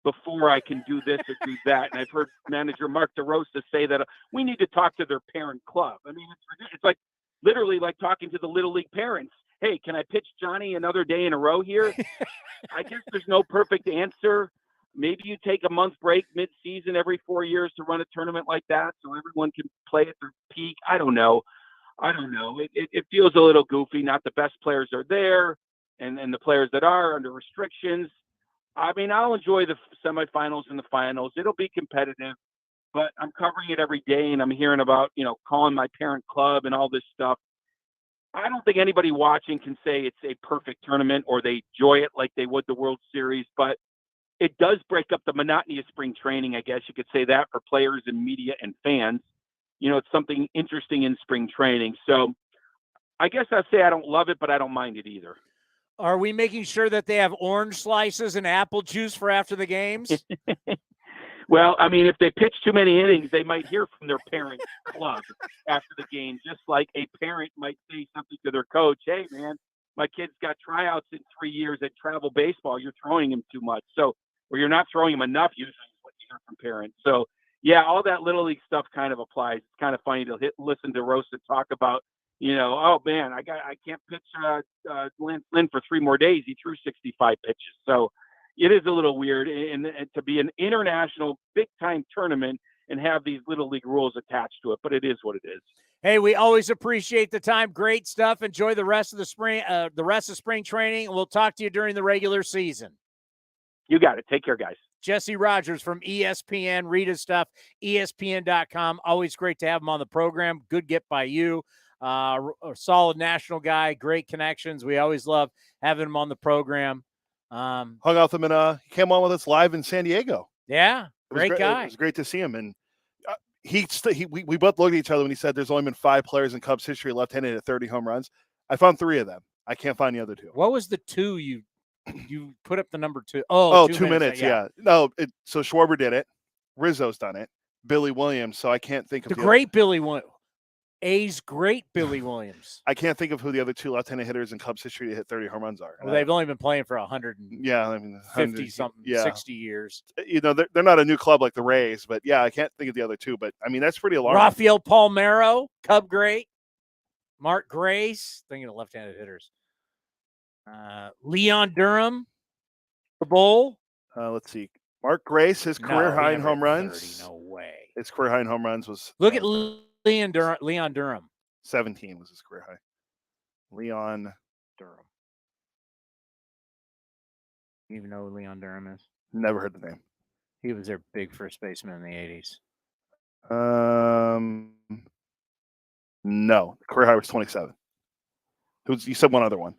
before I can do this or do that. And I've heard manager Mark DeRosa say that we need to talk to their parent club. I mean, it's like literally like talking to the Little League parents. Hey, can I pitch Johnny another day in a row here? I guess there's no perfect answer. Maybe you take a month break mid-season every 4 years to run a tournament like that so everyone can play at their peak. I don't know. It feels a little goofy. Not the best players are there, and the players that are under restrictions. I mean, I'll enjoy the semifinals and the finals. It'll be competitive, but I'm covering it every day, and I'm hearing about, calling my parent club and all this stuff. I don't think anybody watching can say it's a perfect tournament or they enjoy it like they would the World Series, but it does break up the monotony of spring training. I guess you could say that for players and media and fans. It's something interesting in spring training. So I guess I'd say I don't love it, but I don't mind it either. Are we making sure that they have orange slices and apple juice for after the games? Well, I mean, if they pitch too many innings, they might hear from their parent club after the game, just like a parent might say something to their coach. Hey, man, my kid's got tryouts in 3 years at travel baseball. You're throwing him too much. So, or you're not throwing him enough, usually is what you hear from parents. So, yeah, all that Little League stuff kind of applies. It's kind of funny to listen to Rosa talk about, oh, man, I can't pitch Lance Lynn for 3 more days. He threw 65 pitches. So, it is a little weird and to be an international big-time tournament and have these Little League rules attached to it, but it is what it is. Hey, we always appreciate the time. Great stuff. Enjoy the rest of the spring training, and we'll talk to you during the regular season. You got it. Take care, guys. Jesse Rogers from ESPN. Read his stuff, ESPN.com. Always great to have him on the program. Good get by you. A solid national guy, great connections. We always love having him on the program. Hung out with him and he came on with us live in San Diego. Yeah, great guy. It was great to see him. And we both looked at each other when he said there's only been 5 players in Cubs history left-handed at 30 home runs. I found 3 of them. I can't find the other 2. What was the 2 you put up the number 2? 2 minutes. Yeah. No, so Schwarber did it. Rizzo's done it. Billy Williams. So I can't think of the great Billy Williams. A's great Billy Williams. I can't think of who the other 2 left-handed hitters in Cubs history to hit 30 home runs are. Well, they've only been playing for 150 something, 60 years. They're not a new club like the Rays, but yeah, I can't think of the other 2. But I mean, that's pretty alarming. Rafael Palmeiro, Cub great. Mark Grace, thinking of left-handed hitters. Leon Durham, the Bull. Let's see. Mark Grace, his career high in home runs. 30, no way. His career high in home runs was. Look at Leon Durham. 17 was his career high. Leon Durham. You even know who Leon Durham is? Never heard the name. He was their big first baseman in the 80s. No. The career high was 27. You said one other one.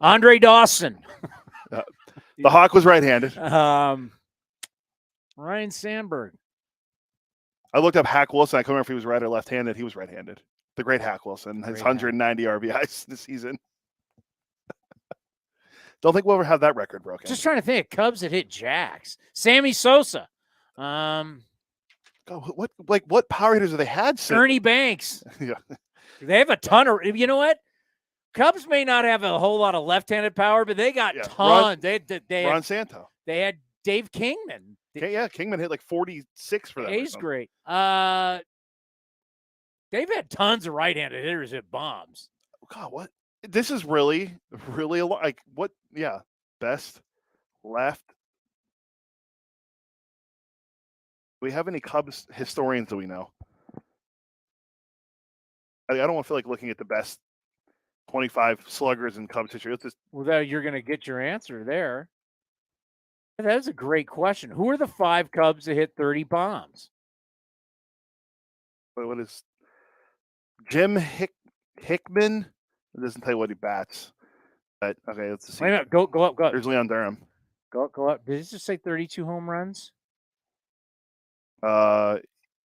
Andre Dawson. The Hawk was right-handed. Ryan Sandberg. I looked up Hack Wilson. I couldn't remember if he was right or left-handed. He was right-handed. The great Hack Wilson has 190 RBIs this season. Don't think we'll ever have that record broken. Just trying to think of Cubs that hit jacks. Sammy Sosa. God, what power hitters have they had? Ernie Banks. Yeah. They have a ton of. You know what? Cubs may not have a whole lot of left-handed power, but they got tons. Ron Santo. They had Dave Kingman. Kingman hit like 46 for that. He's great. They've had tons of right-handed hitters hit bombs. God, what? This is really, really like what? Yeah, best left. Do we have any Cubs historians? Do we know? I don't want to feel like looking at the best 25 sluggers in Cubs history. Well, you're going to get your answer there. That is a great question. Who are the 5 Cubs that hit 30 bombs? What is Jim Hickman? It doesn't tell you what he bats. But okay, let's see. Wait a minute. Go up. There's Leon Durham. Go up. Did it just say 32 home runs? He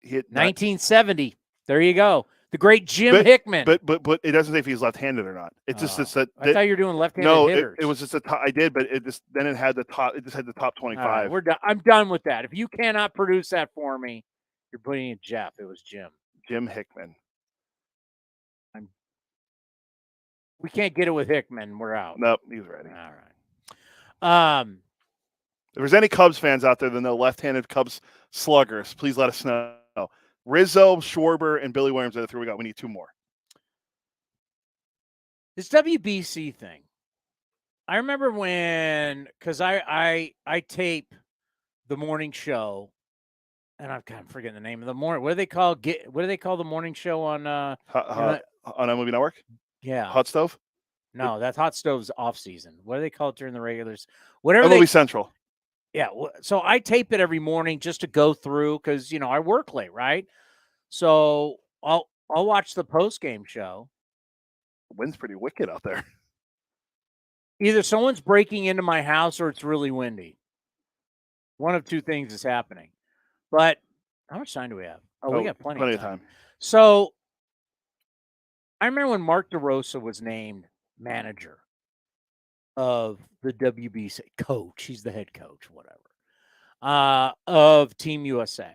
hit 1970. There you go. The great Jim Hickman. But it doesn't say if he's left-handed or not. It's just that. I thought you were doing left-handed hitters. It was just I did, but it just had the top. It just had the top 25. Right, we're done. I'm done with that. If you cannot produce that for me, you're putting in Jeff. It was Jim. Jim Hickman. We can't get it with Hickman. We're out. Nope, he's ready. All right. If there's any Cubs fans out there that know left-handed Cubs sluggers, please let us know. Rizzo, Schwarber, and Billy Williams are the 3 we got. We need 2 more. This WBC thing. I remember because I tape the morning show, and I'm kind of forgetting the name of the morning. What do they call the morning show on on MLB Network? Yeah, Hot Stove. No, that's Hot Stove's off season. What do they call it during the regulars? Whatever. MLB Central. Yeah, so I tape it every morning just to go through because I work late, right? So I'll watch the post game show. The wind's pretty wicked out there. Either someone's breaking into my house or it's really windy. One of two things is happening. But how much time do we have? Oh, we got plenty of time. So I remember when Mark DeRosa was named manager of the WBC, coach, he's the head coach, whatever, of Team USA.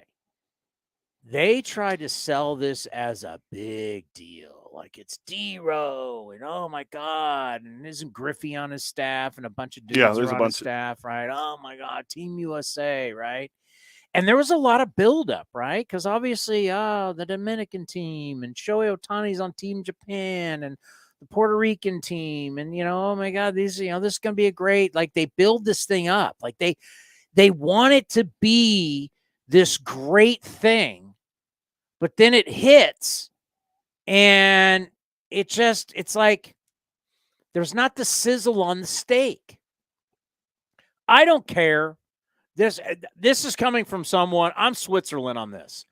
They tried to sell this as a big deal. Like it's D-Row and oh my God. And isn't Griffey on his staff and a bunch of dudes there's are a on his bunch staff, right? Oh my God, Team USA, right? And there was a lot of buildup, right? Because obviously, the Dominican team and Shohei Ohtani's on Team Japan and the Puerto Rican team. And, oh my God, this is going to be a great, like they build this thing up. Like they want it to be this great thing. But then it hits and it's like there's not the sizzle on the steak. I don't care. This is coming from someone. I'm Switzerland on this.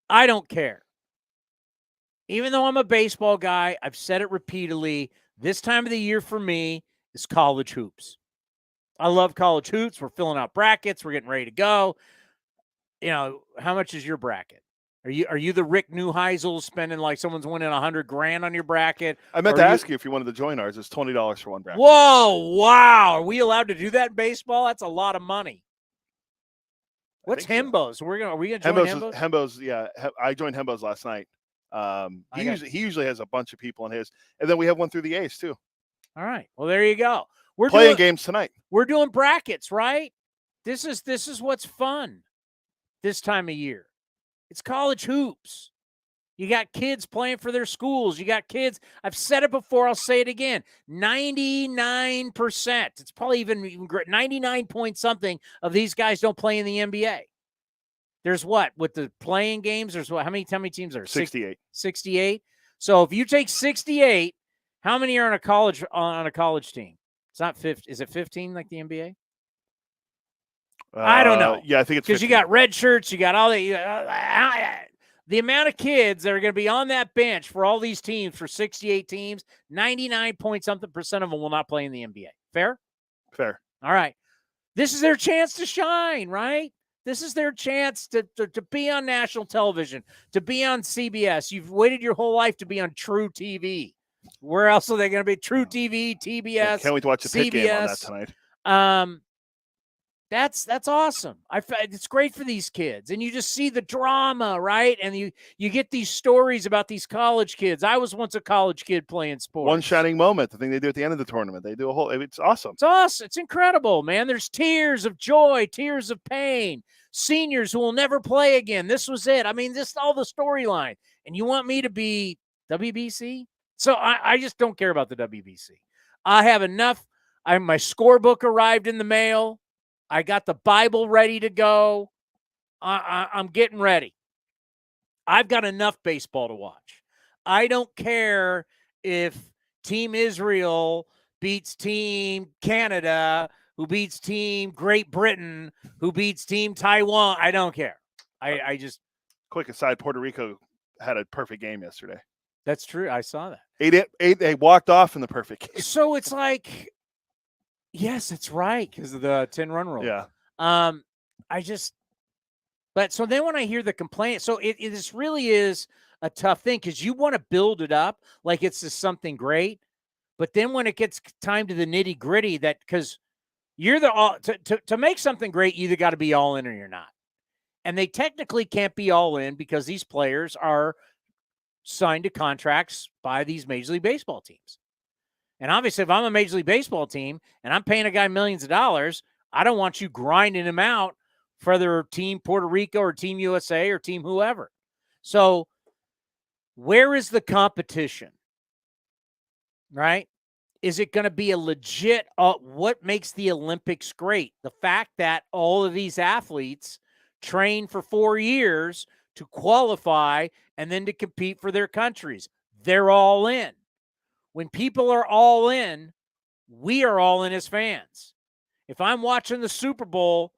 I don't care. Even though I'm a baseball guy, I've said it repeatedly. This time of the year for me is college hoops. I love college hoops. We're filling out brackets. We're getting ready to go. How much is your bracket? Are you the Rick Neuheisel spending like someone's winning $100,000 on your bracket? I meant to ask you if you wanted to join ours. It's $20 for one bracket. Whoa, wow. Are we allowed to do that in baseball? That's a lot of money. What's Hembo's? Are we gonna join Hembo's? Hembo's, yeah. I joined Hembo's last night. He usually has a bunch of people on his, and then we have one through the A's too. All right. Well, there you go. We're playing games tonight. We're doing brackets, right? This is what's fun this time of year. It's college hoops. You got kids playing for their schools. You got kids. I've said it before. I'll say it again. 99%. It's probably even 99 point something of these guys don't play in the NBA. There's what? With the playing games, there's what? How many teams are there? 68. 68. So if you take 68, how many are on a college team? It's not 50. Is it 15 like the NBA? I don't know. Yeah, I think it's because you got red shirts, you got all the amount of kids that are going to be on that bench for all these teams for 68 teams. 99 point something % of them will not play in the NBA. Fair? Fair. All right. This is their chance to shine, right? This is their chance to be on national television, to be on CBS. You've waited your whole life to be on True TV. Where else are they going to be? True TV, TBS, Yeah, can't wait to watch the CBS. Pitt game on that tonight. That's awesome. It's great for these kids, and you just see the drama, right? And you get these stories about these college kids. I was once a college kid playing sports. One shining moment. The thing they do at the end of the tournament. They do a whole. It's awesome. It's awesome. It's incredible, man. There's tears of joy, tears of pain. Seniors who will never play again. This was it. I mean, this all the storyline. And you want me to be WBC? So I just don't care about the WBC. I have enough. My scorebook arrived in the mail. I got the Bible ready to go. I'm getting ready. I've got enough baseball to watch. I don't care if Team Israel beats Team Canada, who beats Team Great Britain, who beats Team Taiwan. I don't care. I just... Quick aside, Puerto Rico had a perfect game yesterday. That's true. I saw that. 8 they walked off in the perfect game. So it's like... Yes, it's right because of the 10-run rule. Yeah. But so then when I hear the complaint, so this really is a tough thing because you want to build it up like it's just something great, but then when it gets time to the nitty gritty, because you're to make something great, you either got to be all in or you're not, and they technically can't be all in because these players are signed to contracts by these Major League Baseball teams. And obviously, if I'm a Major League Baseball team and I'm paying a guy millions of dollars, I don't want you grinding him out for their Team Puerto Rico or Team USA or Team whoever. So where is the competition, right? Is it going to be a legit what makes the Olympics great? The fact that all of these athletes train for 4 years to qualify and then to compete for their countries. They're all in. When people are all in, we are all in as fans. If I'm watching the Super Bowl,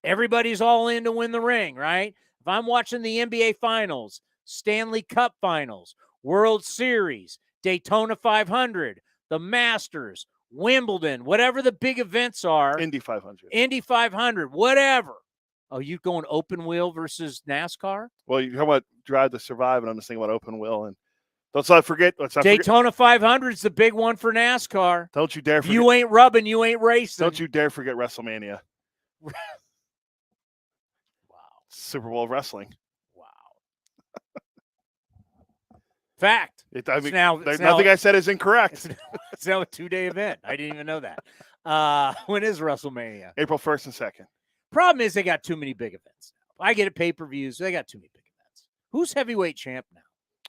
everybody's all in to win the ring, right? If I'm watching the NBA Finals, Stanley Cup Finals, World Series, Daytona 500, the Masters, Wimbledon, whatever the big events are. Indy 500. Indy 500, whatever. Oh, you going open wheel versus NASCAR? Well, you're talking about Drive to Survive, and I'm just thinking about open wheel. And let's not forget. Daytona 500 is the big one for NASCAR. Don't you dare If forget. you ain't rubbing, you ain't racing. Don't you dare forget WrestleMania. Wow. Super Bowl of wrestling. Fact. Nothing now, I said is incorrect. It's now a 2-day event. I didn't even know that. When is WrestleMania? April 1st and 2nd. Problem is they got too many big events now. I get it, pay-per-views. They got too many big events. Who's heavyweight champ now?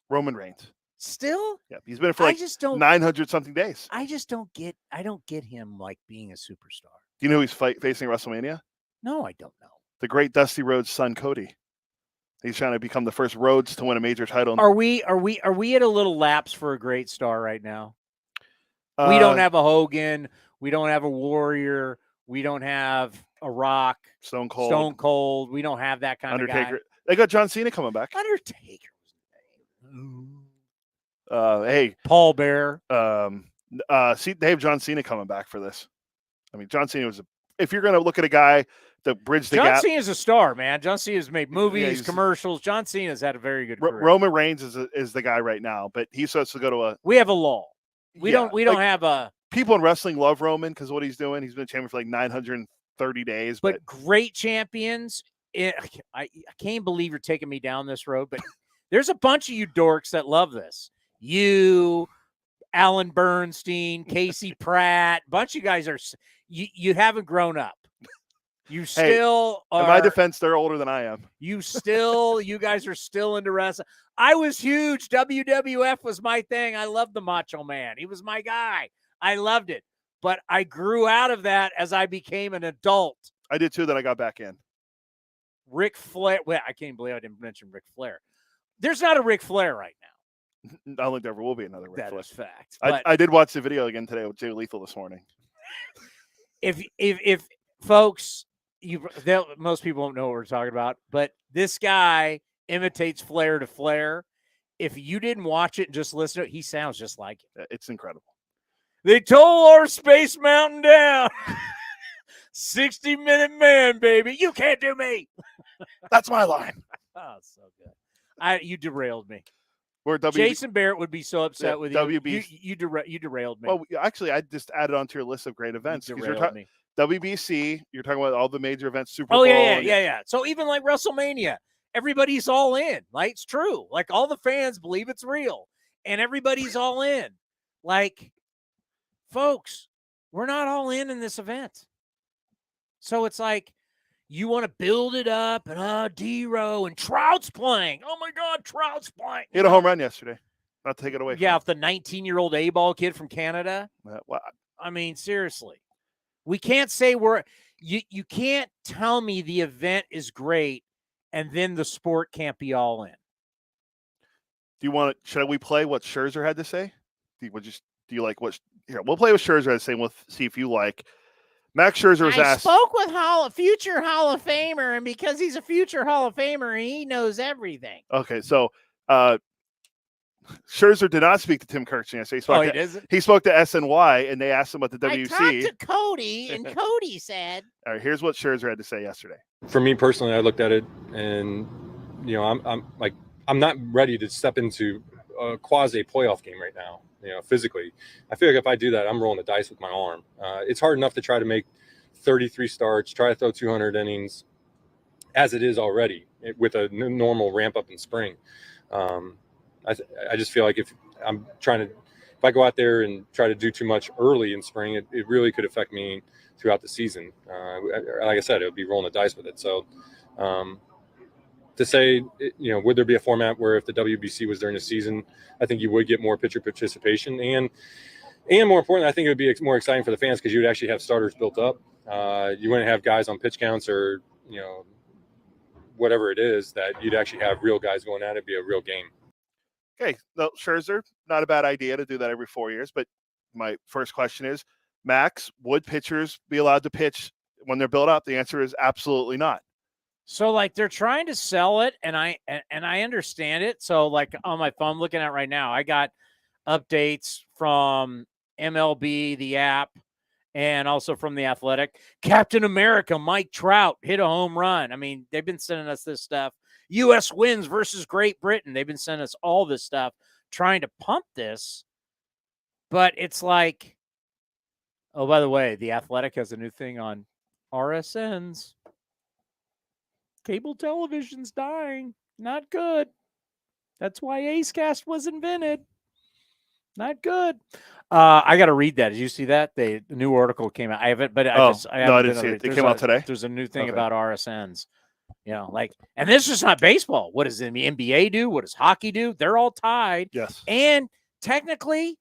Roman Reigns. Still? Yeah, he's been for like 900 something days. I don't get him like being a superstar. Do you know who he's facing at WrestleMania? No, I don't know. The great Dusty Rhodes' son, Cody. He's trying to become the first Rhodes to win a major title. Are we at a little lapse for a great star right now? We don't have a Hogan. We don't have a Warrior. We don't have a Rock. Stone Cold. We don't have that kind of Undertaker. guy. They got John Cena coming back. Undertaker. Hey, Paul Bear. See, they have John Cena coming back for this. I mean, John Cena was if you're going to look at a guy to bridge the John gap. Cena's a star, man. John Cena's made movies, commercials. John Cena's had a very good career. Roman Reigns is the guy right now, but he's supposed to go to a. We have a lull. We don't have a. People in wrestling love Roman because what he's doing. He's been champion for like 930 days. But great champions. I can't believe you're taking me down this road, but there's a bunch of you dorks that love this. You, Alan Bernstein, Casey Pratt, bunch of you guys are you haven't grown up. You still are. In my defense, they're older than I am. You guys are still into wrestling. I was huge. WWF was my thing. I loved the Macho Man. He was my guy. I loved it. But I grew out of that as I became an adult. I did too, then I got back in. Ric Flair. Well, I can't believe I didn't mention Ric Flair. There's not a Ric Flair right now. I don't think there ever will be another Ric Flair. That is fact. I did watch the video again today with Jay Lethal this morning. If folks, most people won't know what we're talking about, but this guy imitates Flair to Flair. If you didn't watch it and just listen to it, he sounds just like it. It's incredible. They tore our Space Mountain down. 60-minute man, baby. You can't do me. That's my line. Oh, so good. You derailed me. We're Jason Barrett would be so upset with you. WB. You derailed me. Well, actually, I just added onto your list of great events. You derailed me. WBC, you're talking about all the major events, Super Bowl. Bowl. Yeah. So even like WrestleMania, everybody's all in. Like, it's true. Like, all the fans believe it's real, and everybody's all in. Like, folks, we're not all in this event. So it's like, you want to build it up, and D-Row and Trout's playing. Oh, my God, Trout's playing. He had a home run yesterday. Not to take it away from off the 19-year-old A-ball kid from Canada. I mean, seriously. We can't say you can't tell me the event is great and then the sport can't be all in. Should we play what Scherzer had to say? Do you like what? Here, we'll play what Scherzer had to say. We'll see if you like. Max Scherzer was asked. I spoke with future Hall of Famer, and because he's a future Hall of Famer, he knows everything. Okay, so Scherzer did not speak to Tim Kirkson yesterday. He spoke to SNY, and they asked him about the WC. I talked to Cody, and Cody said. All right, here's what Scherzer had to say yesterday. For me personally, I looked at it, and I'm not ready to step into a quasi playoff game right now. Physically, I feel like if I do that, I'm rolling the dice with my arm. It's hard enough to try to make 33 starts, try to throw 200 innings, as it is already with a normal ramp up in spring. I just feel like if I go out there and try to do too much early in spring, it really could affect me throughout the season. Like I said, it would be rolling the dice with it. So to say, would there be a format where if the WBC was during the season, I think you would get more pitcher participation, and more importantly, I think it would be more exciting for the fans because you would actually have starters built up. You wouldn't have guys on pitch counts or whatever it is, that you'd actually have real guys going at it. It'd be a real game. Okay, no, Scherzer, not a bad idea to do that every 4 years. But my first question is, Max, would pitchers be allowed to pitch when they're built up? The answer is absolutely not. So, like, they're trying to sell it, and I understand it. So, like, on my phone, I'm looking at right now, I got updates from MLB, the app, and also from The Athletic. Captain America, Mike Trout, hit a home run. I mean, they've been sending us this stuff. U.S. wins versus Great Britain. They've been sending us all this stuff, trying to pump this. But it's like, oh, by the way, The Athletic has a new thing on RSNs. Cable television's dying. Not good. That's why Acecast was invented. Not good. I got to read that. Did you see that? The new article came out. I haven't, but I didn't see it. It came out today. There's a new thing Okay. about RSNs. You know, like, and this is not baseball. What does the NBA do? What does hockey do? They're all tied. Yes. And technically,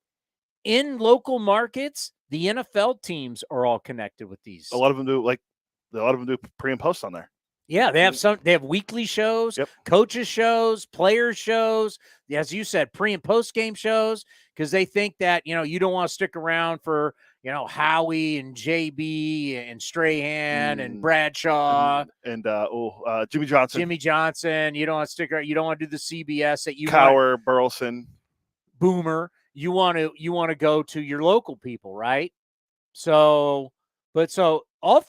in local markets, the NFL teams are all connected with these. A lot of them do pre and post on there. Yeah, they have weekly shows, coaches shows, players shows, as you said, pre and post game shows, because they think that, you know, you don't want to stick around for, you know, Howie and JB and Strahan and Bradshaw and Jimmy Johnson. Jimmy Johnson. You don't want to stick around. You don't want to do the CBS that you Cower, Burleson, Boomer. You want to go to your local people, right? So all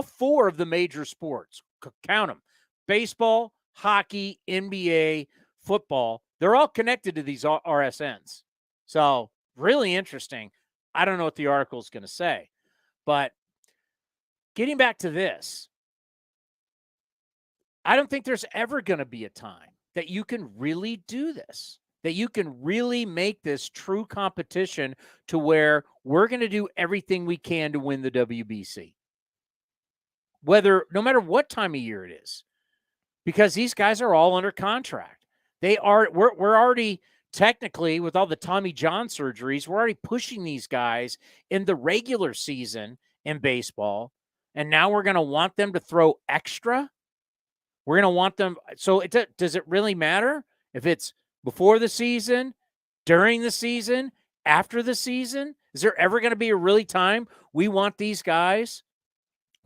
four of the major sports, count them, baseball, hockey, NBA, football, they're all connected to these RSNs. So really interesting. I don't know what the article is going to say, but getting back to this, I don't think there's ever going to be a time that you can really do this, that you can really make this true competition to where we're going to do everything we can to win the WBC. No matter what time of year it is, because these guys are all under contract. We're already technically, with all the Tommy John surgeries, we're already pushing these guys in the regular season in baseball. And now we're going to want them to throw extra. We're going to want them. So does it really matter if it's before the season, during the season, after the season? Is there ever going to be a really time we want these guys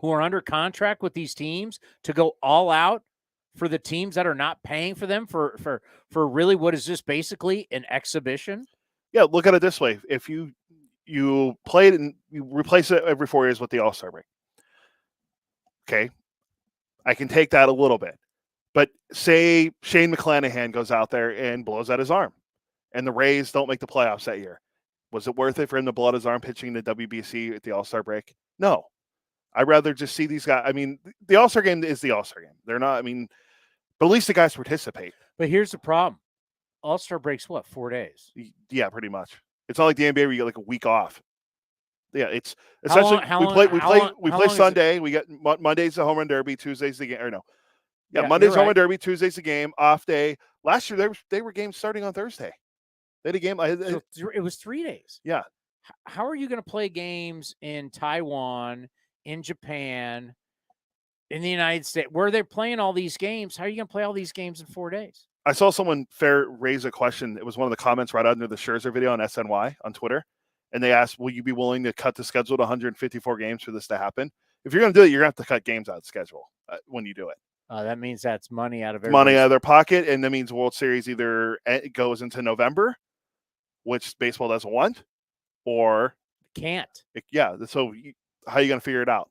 who are under contract with these teams to go all out for the teams that are not paying for them for really what is just basically an exhibition? Yeah, look at it this way. If you play it and you replace it every 4 years with the All-Star break. Okay. I can take that a little bit. But say Shane McClanahan goes out there and blows out his arm and the Rays don't make the playoffs that year. Was it worth it for him to blow out his arm pitching the WBC at the All-Star break? No. I'd rather just see these guys. I mean, the All-Star game is the All-Star game. They're not, but at least the guys participate. But here's the problem. All-Star breaks what, 4 days? Yeah, pretty much. It's not like the NBA where you get like a week off. Yeah, it's essentially we play Sunday. We got Monday's the home run derby, Tuesday's the game. Or no, yeah, Monday's home run derby, Tuesday's the game. Off day. Last year they were games starting on Thursday. They had a game. So it was 3 days. Yeah. How are you going to play games in Taiwan, in Japan, in the United States, where they're playing all these games? How are you going to play all these games in 4 days? I saw someone raise a question. It was one of the comments right under the Scherzer video on SNY on Twitter. And they asked, will you be willing to cut the schedule to 154 games for this to happen? If you're going to do it, you're going to have to cut games out of the schedule when you do it. That means that's money out of their pocket. And that means World Series either goes into November, which baseball doesn't want, or can't. So how are you going to figure it out?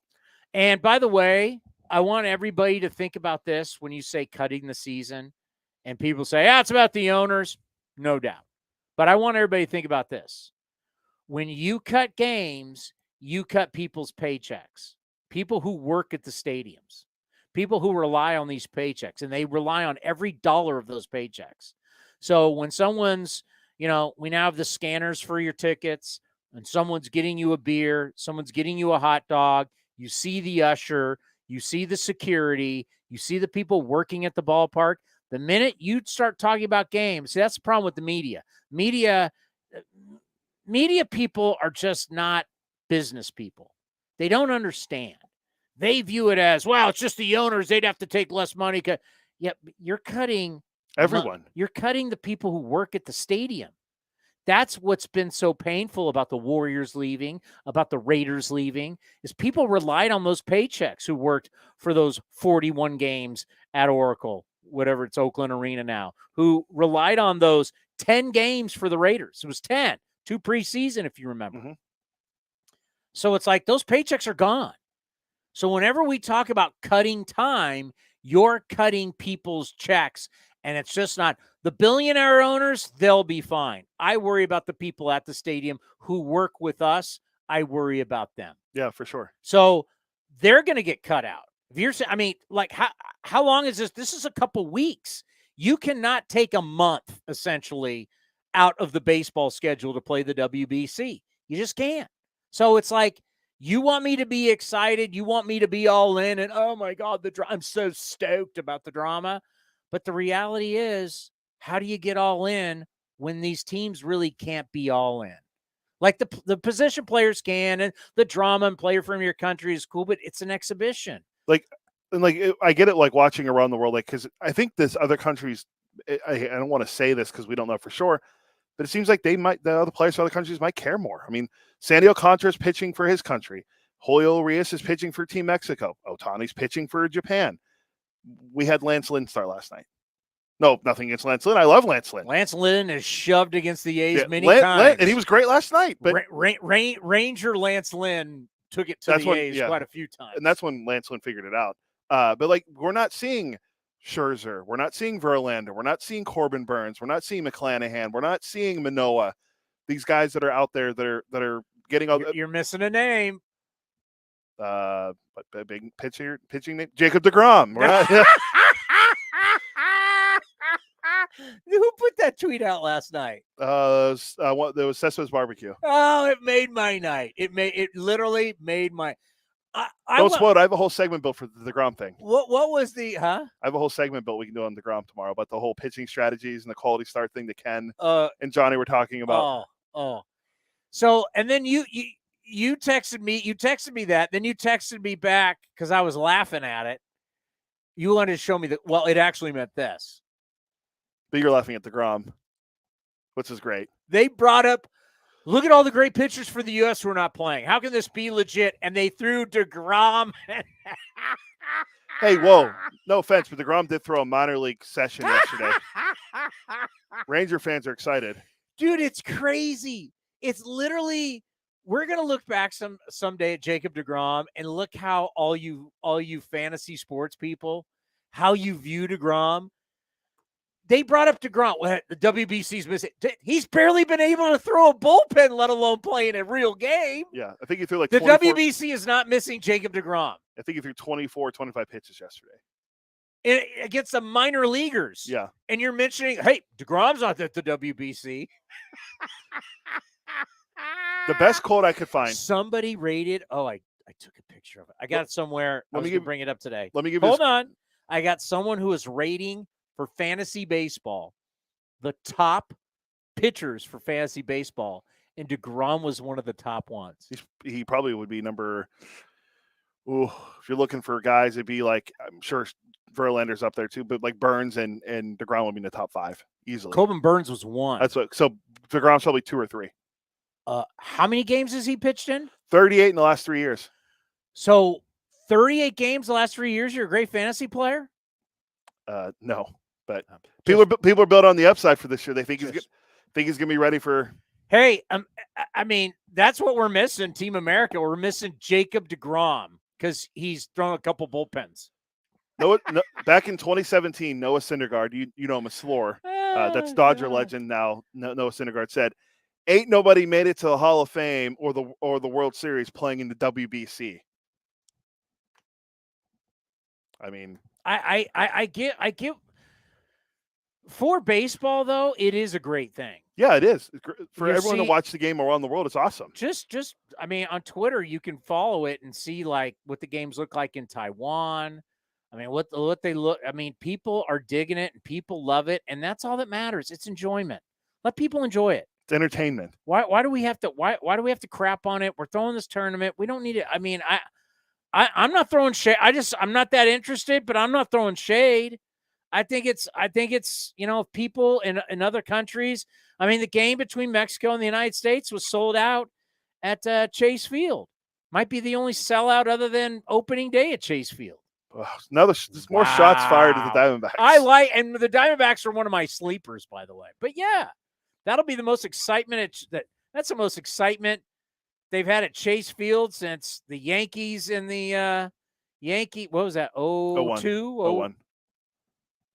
And by the way, I want everybody to think about this when you say cutting the season. And people say, it's about the owners. No doubt. But I want everybody to think about this. When you cut games, you cut people's paychecks. People who work at the stadiums. People who rely on these paychecks. And they rely on every dollar of those paychecks. So when someone's, we now have the scanners for your tickets, and someone's getting you a beer, someone's getting you a hot dog, you see the usher, you see the security, you see the people working at the ballpark. The minute you start talking about games, see, that's the problem with the media. Media people are just not business people. They don't understand. They view it as, well, it's just the owners. They'd have to take less money. Yeah, you're cutting everyone. You're cutting the people who work at the stadium. That's what's been so painful about the Warriors leaving, about the Raiders leaving, is people relied on those paychecks who worked for those 41 games at Oracle, whatever it's Oakland Arena now, who relied on those 10 games for the Raiders. It was 10. 2 preseason, if you remember. So it's like those paychecks are gone. So whenever we talk about cutting time, you're cutting people's checks, and it's just not the billionaire owners. They'll be fine. I worry about the people at the stadium who work with us. I worry about them. Yeah, for sure. So they're going to get cut out. If you're saying, I mean, like how long is this? This is a couple weeks. You cannot take a month essentially out of the baseball schedule to play the WBC. You just can't. So it's like, you want me to be excited. You want me to be all in and, oh my God, I'm so stoked about the drama. But the reality is, how do you get all in when these teams really can't be all in? Like the position players can, and the drama and player from your country is cool, but it's an exhibition. I get it, like watching around the world, like, because I think this other countries, I don't want to say this because we don't know for sure, but it seems like the other players from other countries might care more. I mean, Sandy Alcantara is pitching for his country. Julio Urias is pitching for Team Mexico. Ohtani's pitching for Japan. We had Lance Lynn start last night. No, nothing against Lance Lynn. I love Lance Lynn. Lance Lynn is shoved against the A's many times. And he was great last night. But Ranger Lance Lynn took it to the A's quite a few times. And that's when Lance Lynn figured it out. But like, we're not seeing Scherzer. We're not seeing Verlander. We're not seeing Corbin Burns. We're not seeing McClanahan. We're not seeing Manoah. These guys that are out there that are getting all. You're missing a name. But big pitching name, Jacob DeGrom. We're not, Who put that tweet out last night? there was Cespedes Barbecue. Oh, it made my night. It literally made my. Don't spoil it. I have a whole segment built for the DeGrom thing. What was the I have a whole segment built we can do on DeGrom tomorrow about the whole pitching strategies and the quality start thing that Ken and Johnny were talking about. So and then you texted me that, then you texted me back because I was laughing at it. You wanted to show me that. Well, it actually meant this. But you're laughing at DeGrom, which is great. They brought up, look at all the great pitchers for the U.S. who are not playing. How can this be legit? And they threw DeGrom. Hey, whoa. No offense, but DeGrom did throw a minor league session yesterday. Ranger fans are excited. Dude, it's crazy. It's literally, we're going to look back someday at Jacob DeGrom and look how all you fantasy sports people, how you view DeGrom. They brought up DeGrom. Well, the WBC's missing. He's barely been able to throw a bullpen, let alone play in a real game. Yeah, I think he threw like the 24, WBC is not missing Jacob DeGrom. I think he threw 24, 25 pitches yesterday. Against the minor leaguers. Yeah. And you're mentioning, hey, DeGrom's not at the WBC. The best quote I could find. Somebody rated. Oh, I took a picture of it. I got it somewhere. Let me bring it up today. Let me give. Hold on. I got someone who is rating for fantasy baseball the top pitchers for fantasy baseball, and DeGrom was one of the top ones. He probably would be number. Ooh, if you're looking for guys, it'd be like, I'm sure Verlander's up there too, but like Burns and DeGrom would be in the top 5 easily. Corbin Burns was 1. That's what. So DeGrom's probably 2 or 3. How many games has he pitched in? 38 in the last 3 years. So 38 games the last 3 years. You're a great fantasy player. No, but people are built on the upside for this year. They think he's gonna be ready for. Hey, I mean, that's what we're missing, Team America. We're missing Jacob DeGrom because he's thrown a couple bullpens. No, back in 2017, Noah Syndergaard, you know him as Slore. That's Dodger legend now. Noah Syndergaard said, "Ain't nobody made it to the Hall of Fame or the World Series playing in the WBC." I mean, I get. For baseball, though, it is a great thing. Yeah, it is. For everyone to watch the game around the world, it's awesome. Just, I mean, on Twitter, you can follow it and see like what the games look like in Taiwan. I mean, what they look. I mean, people are digging it and people love it, and that's all that matters. It's enjoyment. Let people enjoy it. It's entertainment. Why do we have to? Why do we have to crap on it? We're throwing this tournament. We don't need it. I mean, I'm not throwing shade. I'm not that interested, but I'm not throwing shade. I think it's people in other countries. I mean, the game between Mexico and the United States was sold out at Chase Field. Might be the only sellout other than opening day at Chase Field. Now there's more shots fired at the Diamondbacks. And the Diamondbacks are one of my sleepers, by the way. But yeah, that'll be the most excitement. That's the most excitement they've had at Chase Field since the Yankees in the what was that? 02? 01.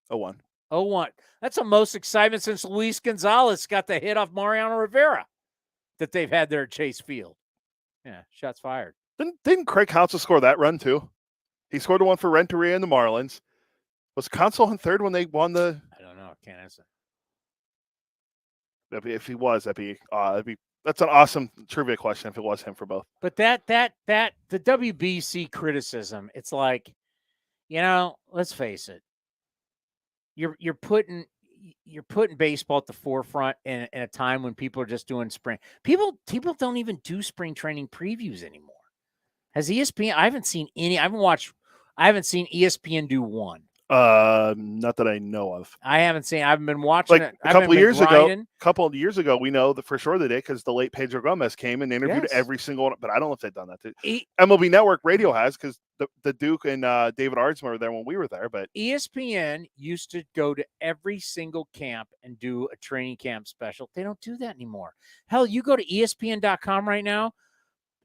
01. 01. That's the most excitement since Luis Gonzalez got the hit off Mariano Rivera that they've had there at Chase Field. Yeah, shots fired. Didn't Craig Counsell score that run too? He scored the one for Renteria and the Marlins. Was Counsell on third when they won the? I don't know. I can't answer. If he was, that's an awesome trivia question. If it was him for both, But that the WBC criticism, it's like, let's face it. You're putting baseball at the forefront in a time when people are just doing spring. People don't even do spring training previews anymore. Has ESPN? I haven't seen any. I haven't seen ESPN do one. not that I know of. I haven't been watching Like it. a couple of years ago, we know that for sure they did because the late Pedro Gomez came and interviewed Yes. every single one. But I don't know if they've done that too. MLB Network Radio has because the Duke and David Ardsma were there when we were there. But ESPN used to go to every single camp and do a training camp special. They don't do that anymore. Hell, you go to ESPN.com right now.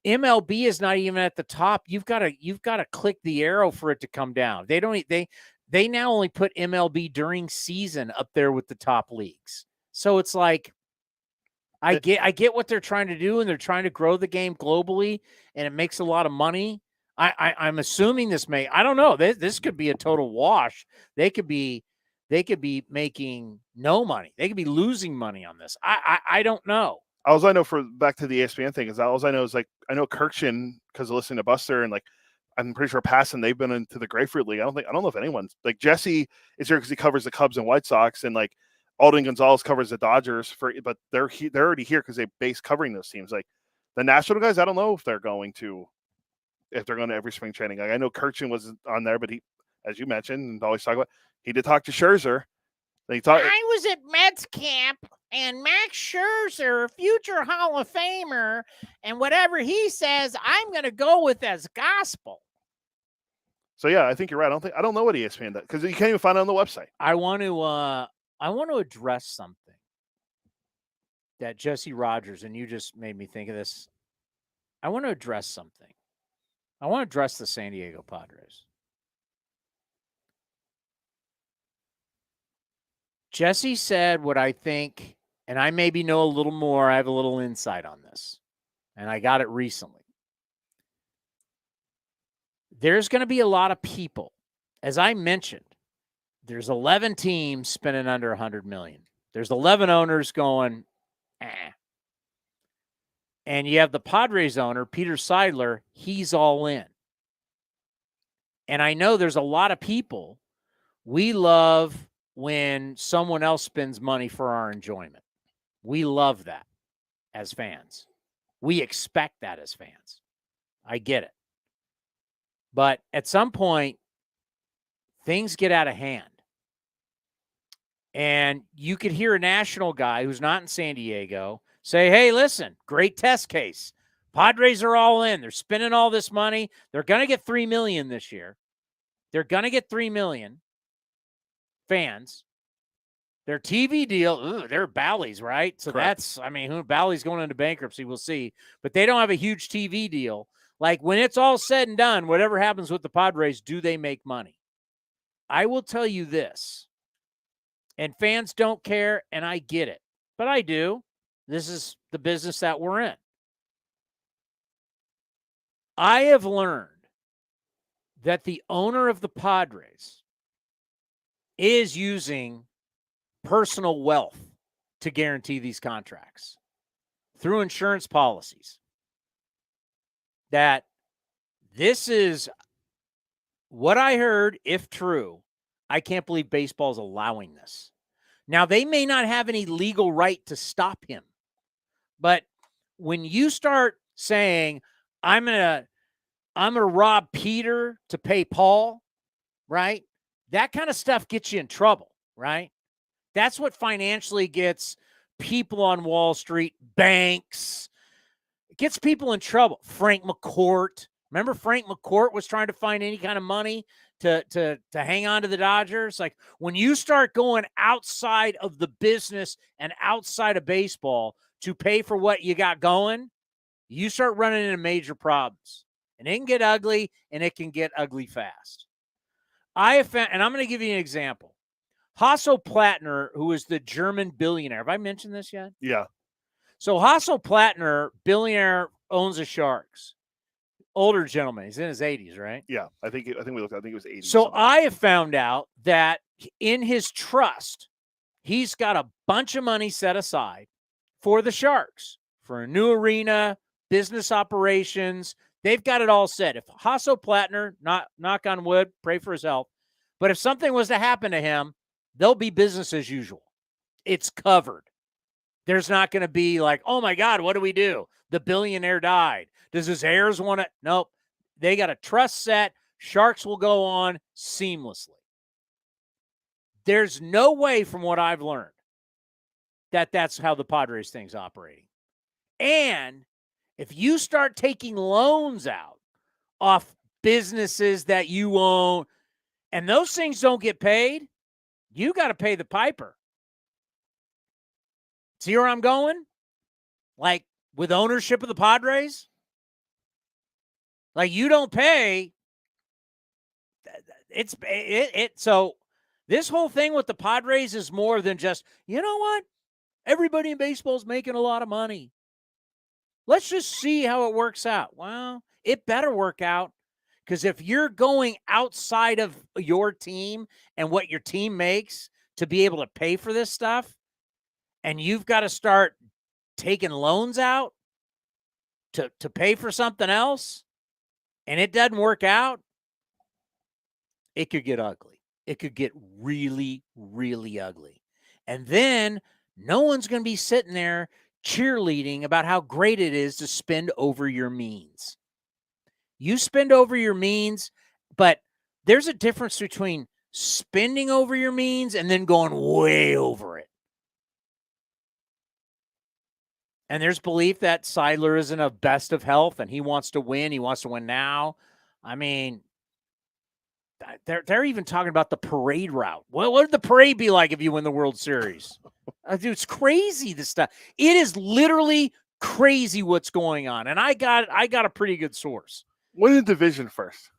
MLB is not even at the top. You've got to click the arrow for it to come down. They now only put MLB during season up there with the top leagues. So it's like, I get what they're trying to do, and they're trying to grow the game globally, and it makes a lot of money. I'm assuming I don't know. This could be a total wash. They could be making no money. They could be losing money on this. I don't know. all I know for back to the ESPN thing is all I know is like I know Kirkshin because of listening to Buster and like I'm pretty sure Passan they've been into the Grapefruit League. I don't know if anyone's like Jesse is here because he covers the Cubs and White Sox and like Alden Gonzalez covers the Dodgers but they're already here because they base covering those teams. Like the national guys, I don't know if they're going to every spring training. Like I know Kirkshin was on there, but he, as you mentioned and always talk about, he did talk to Scherzer. I was at Mets camp, and Max Scherzer, future Hall of Famer, and whatever he says, I'm going to go with as gospel. So yeah, I think you're right. I don't know what ESPN does because you can't even find it on the website. I want to address something that Jesse Rogers, and you just made me think of this. I want to address something. I want to address the San Diego Padres. Jesse said what I think, and I maybe know a little more. I have a little insight on this, and I got it recently. There's going to be a lot of people. As I mentioned, there's 11 teams spending under $100 million. There's 11 owners going, And you have the Padres owner, Peter Seidler, he's all in. And I know there's a lot of people, we love when someone else spends money for our enjoyment. We love that as fans. We expect that as fans. I get it. But at some point, things get out of hand. And you could hear a national guy who's not in San Diego say, hey, listen, great test case. Padres are all in. They're spending all this money. They're going to get $3 million this year. They're going to get 3 million fans. Their TV deal, they're Bally's, right? So Correct. Bally's going into bankruptcy, we'll see. But they don't have a huge TV deal. Like when it's all said and done, whatever happens with the Padres, do they make money? I will tell you this, and fans don't care, and I get it, but I do. This is the business that we're in. I have learned that the owner of the Padres is using personal wealth to guarantee these contracts through insurance policies. That this is what I heard, if true. I can't believe baseball's allowing this. Now, they may not have any legal right to stop him, but when you start saying, I'm gonna rob Peter to pay Paul, right? That kind of stuff gets you in trouble, right? That's what financially gets people on Wall Street, banks. It gets people in trouble. Frank McCourt. Remember Frank McCourt was trying to find any kind of money to hang on to the Dodgers? Like when you start going outside of the business and outside of baseball, to pay for what you got going, you start running into major problems. And it can get ugly, and it can get ugly fast. I have found, and I'm going to give you an example. Hasso Plattner, who is the German billionaire. Have I mentioned this yet? Yeah. So Hasso Plattner, billionaire, owns the Sharks. Older gentleman. He's in his 80s, right? Yeah. I think we looked. I think it was 80. So I have found out that in his trust, he's got a bunch of money set aside for the Sharks, for a new arena, business operations. They've got it all set. If Hasso Plattner, knock on wood, pray for his health, but if something was to happen to him, they'll be business as usual. It's covered. There's not going to be like, oh my God, what do we do? The billionaire died. Does his heirs want to? Nope. They got a trust set. Sharks will go on seamlessly. There's no way, from what I've learned, that that's how the Padres thing's operating. And if you start taking loans out off businesses that you own, and those things don't get paid, you got to pay the piper. See where I'm going? Like with ownership of the Padres? Like you don't pay. So this whole thing with the Padres is more than just, you know what? Everybody in baseball is making a lot of money. Let's just see how it works out. Well, it better work out, because if you're going outside of your team and what your team makes to be able to pay for this stuff, and you've got to start taking loans out to pay for something else, and it doesn't work out, it could get ugly. It could get really, really ugly. And then no one's going to be sitting there cheerleading about how great it is to spend over your means. You spend over your means, but there's a difference between spending over your means and then going way over it. And there's belief that Seidler isn't of best of health and he wants to win. He wants to win now. I mean, they're even talking about the parade route. What would the parade be like if you win the World Series? Dude, it's crazy, this stuff. It is literally crazy what's going on. And I got a pretty good source. Win the division first.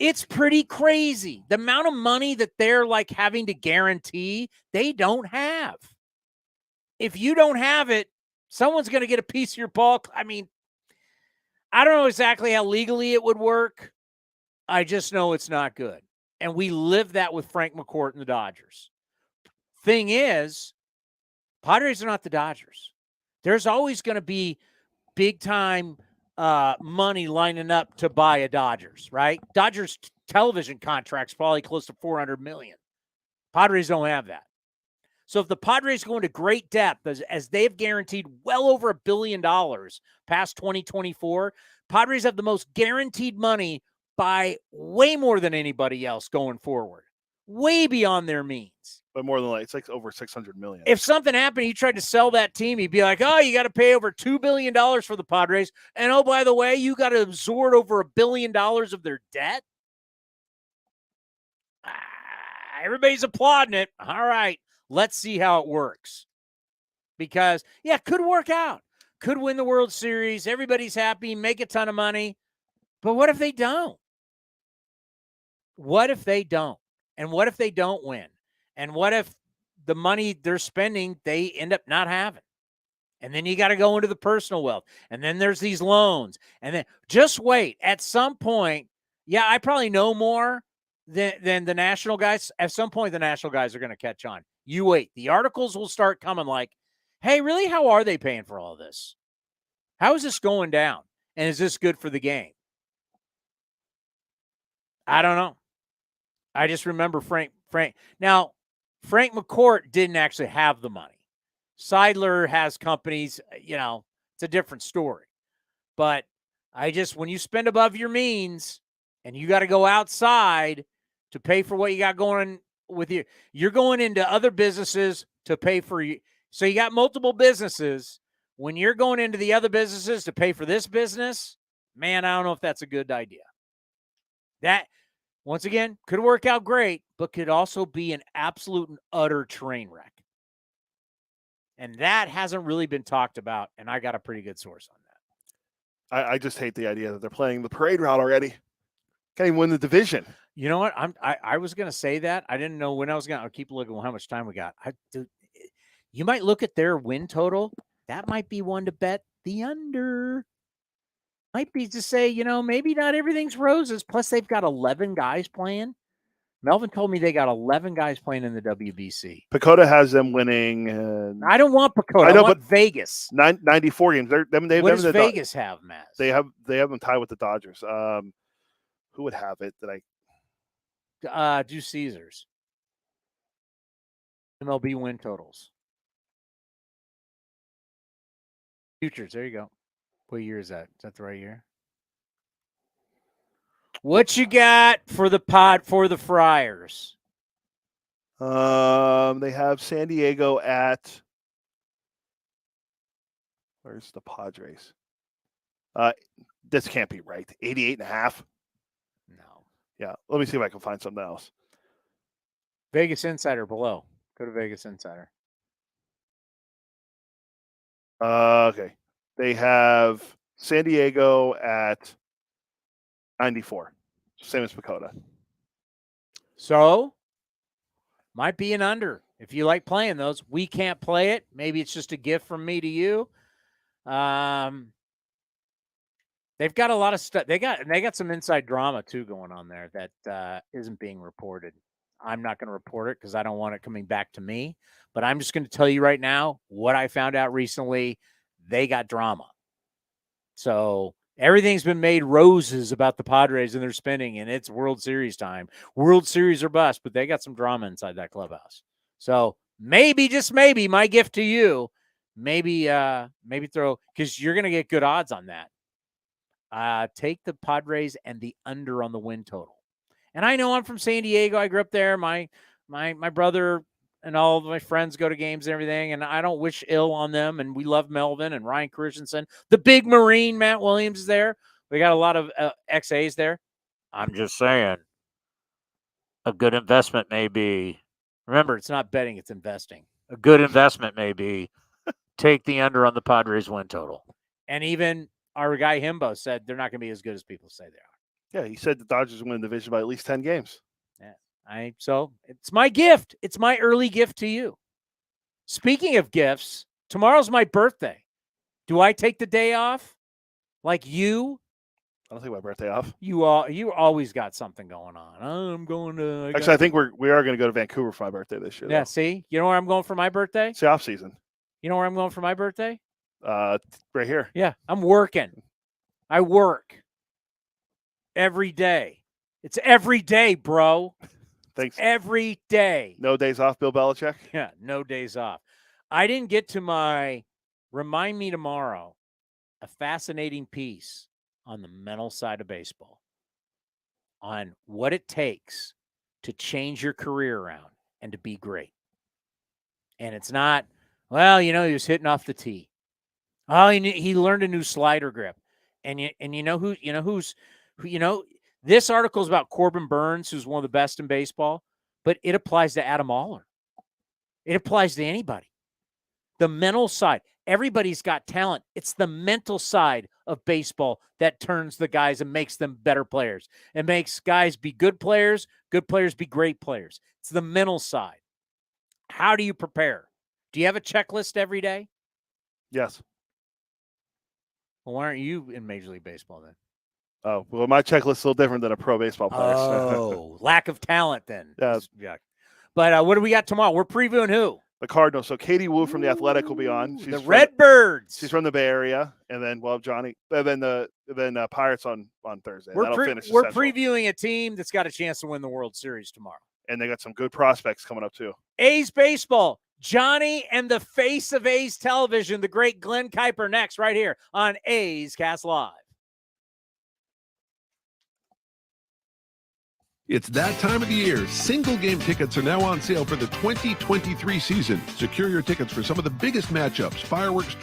It's pretty crazy. The amount of money that they're like having to guarantee, they don't have. If you don't have it, someone's going to get a piece of your ball. I mean, I don't know exactly how legally it would work. I just know it's not good. And we live that with Frank McCourt and the Dodgers. Thing is, Padres are not the Dodgers. There's always going to be big time money lining up to buy a Dodgers, right? Dodgers television contract's probably close to $400 million. Padres don't have that. So if the Padres go into great depth, as they've guaranteed well over $1 billion past 2024, Padres have the most guaranteed money by way more than anybody else going forward, way beyond their means. But more than it's like over $600 million. If something happened, you tried to sell that team, you'd be like, oh, you got to pay over $2 billion for the Padres. And oh, by the way, you got to absorb over $1 billion of their debt. Everybody's applauding it. All right, let's see how it works. Because, yeah, it could work out. Could win the World Series. Everybody's happy, make a ton of money. But what if they don't? What if they don't? And what if they don't win? And what if the money they're spending, they end up not having? And then you got to go into the personal wealth. And then there's these loans. And then just wait. At some point, yeah, I probably know more than the national guys. At some point, the national guys are going to catch on. You wait. The articles will start coming like, hey, really, how are they paying for all this? How is this going down? And is this good for the game? I don't know. I just remember Frank. Now, Frank McCourt didn't actually have the money. Seidler has companies, it's a different story. But when you spend above your means and you got to go outside to pay for what you got going with you, you're going into other businesses to pay for you. So you got multiple businesses. When you're going into the other businesses to pay for this business, man, I don't know if that's a good idea. That, once again, could work out great, but could also be an absolute and utter train wreck. And that hasn't really been talked about, and I got a pretty good source on that. I just hate the idea that they're playing the parade route already. Can't even win the division. You know what? I was going to say that. I didn't know when I was going to. I'll keep looking how much time we got. You might look at their win total. That might be one to bet the under. Might be to say, maybe not everything's roses. Plus, they've got 11 guys playing. Melvin told me they got 11 guys playing in the WBC. Pacoda has them winning. I don't want Pacoda. I want Vegas. 94 games. What does Vegas have, Matt? They have them tied with the Dodgers. Who would have it? Do Caesars. MLB win totals. Futures. There you go. What year is that? Is that the right year? What you got for the Friars? They have San Diego at. Where's the Padres? This can't be right. 88.5. No. Yeah. Let me see if I can find something else. Vegas Insider below. Go to Vegas Insider. Okay. They have San Diego at 94. Same as Pacoda. So, might be an under. If you like playing those, we can't play it. Maybe it's just a gift from me to you. They've got a lot of stuff. They got some inside drama too going on there that isn't being reported. I'm not going to report it because I don't want it coming back to me. But I'm just going to tell you right now what I found out recently. They got drama. So everything's been made roses about the Padres and their spending, and it's World Series time. World Series or bust, but they got some drama inside that clubhouse. So maybe, just maybe, my gift to you, maybe throw, because you're going to get good odds on that. Take the Padres and the under on the win total. And I know I'm from San Diego. I grew up there. My brother and all of my friends go to games and everything, and I don't wish ill on them. And we love Melvin and Ryan Christensen. The big Marine, Matt Williams, is there. We got a lot of XAs there. I'm just saying, a good investment may be, remember, it's not betting, it's investing. A good investment may be take the under on the Padres win total. And even our guy Himbo said they're not going to be as good as people say they are. Yeah, he said the Dodgers win the division by at least 10 games. Yeah. So it's my gift. It's my early gift to you. Speaking of gifts, tomorrow's my birthday. Do I take the day off like you? I don't take my birthday off. You always got something going on. I'm going to. Actually, I think we are going to go to Vancouver for my birthday this year. Yeah, though. see? You know where I'm going for my birthday? It's the off season. You know where I'm going for my birthday? Right here. Yeah, I'm working. I work every day. It's every day, bro. Thanks. Every day. No days off, Bill Belichick? Yeah, no days off. I didn't get to my remind me tomorrow, a fascinating piece on the mental side of baseball, on what it takes to change your career around and to be great. And it's not, well, he was hitting off the tee. Oh, he learned a new slider grip. And this article is about Corbin Burns, who's one of the best in baseball, but it applies to Adam Oller. It applies to anybody. The mental side. Everybody's got talent. It's the mental side of baseball that turns the guys and makes them better players. It makes guys be good players be great players. It's the mental side. How do you prepare? Do you have a checklist every day? Yes. Well, why aren't you in Major League Baseball then? Oh, well, my checklist is a little different than a pro baseball player. Oh, lack of talent then. Yeah. But what do we got tomorrow? We're previewing who? The Cardinals. So Katie Wu from The Athletic will be on. She's the Redbirds. She's from the Bay Area. And then, Johnny. And then Pirates on Thursday. We're That'll finish. We're previewing a team that's got a chance to win the World Series tomorrow. And they got some good prospects coming up, too. A's baseball. Johnny and the face of A's television, the great Glenn Kuiper, next right here on A's Cast Live. It's that time of the year. Single game tickets are now on sale for the 2023 season. Secure your tickets for some of the biggest matchups, fireworks,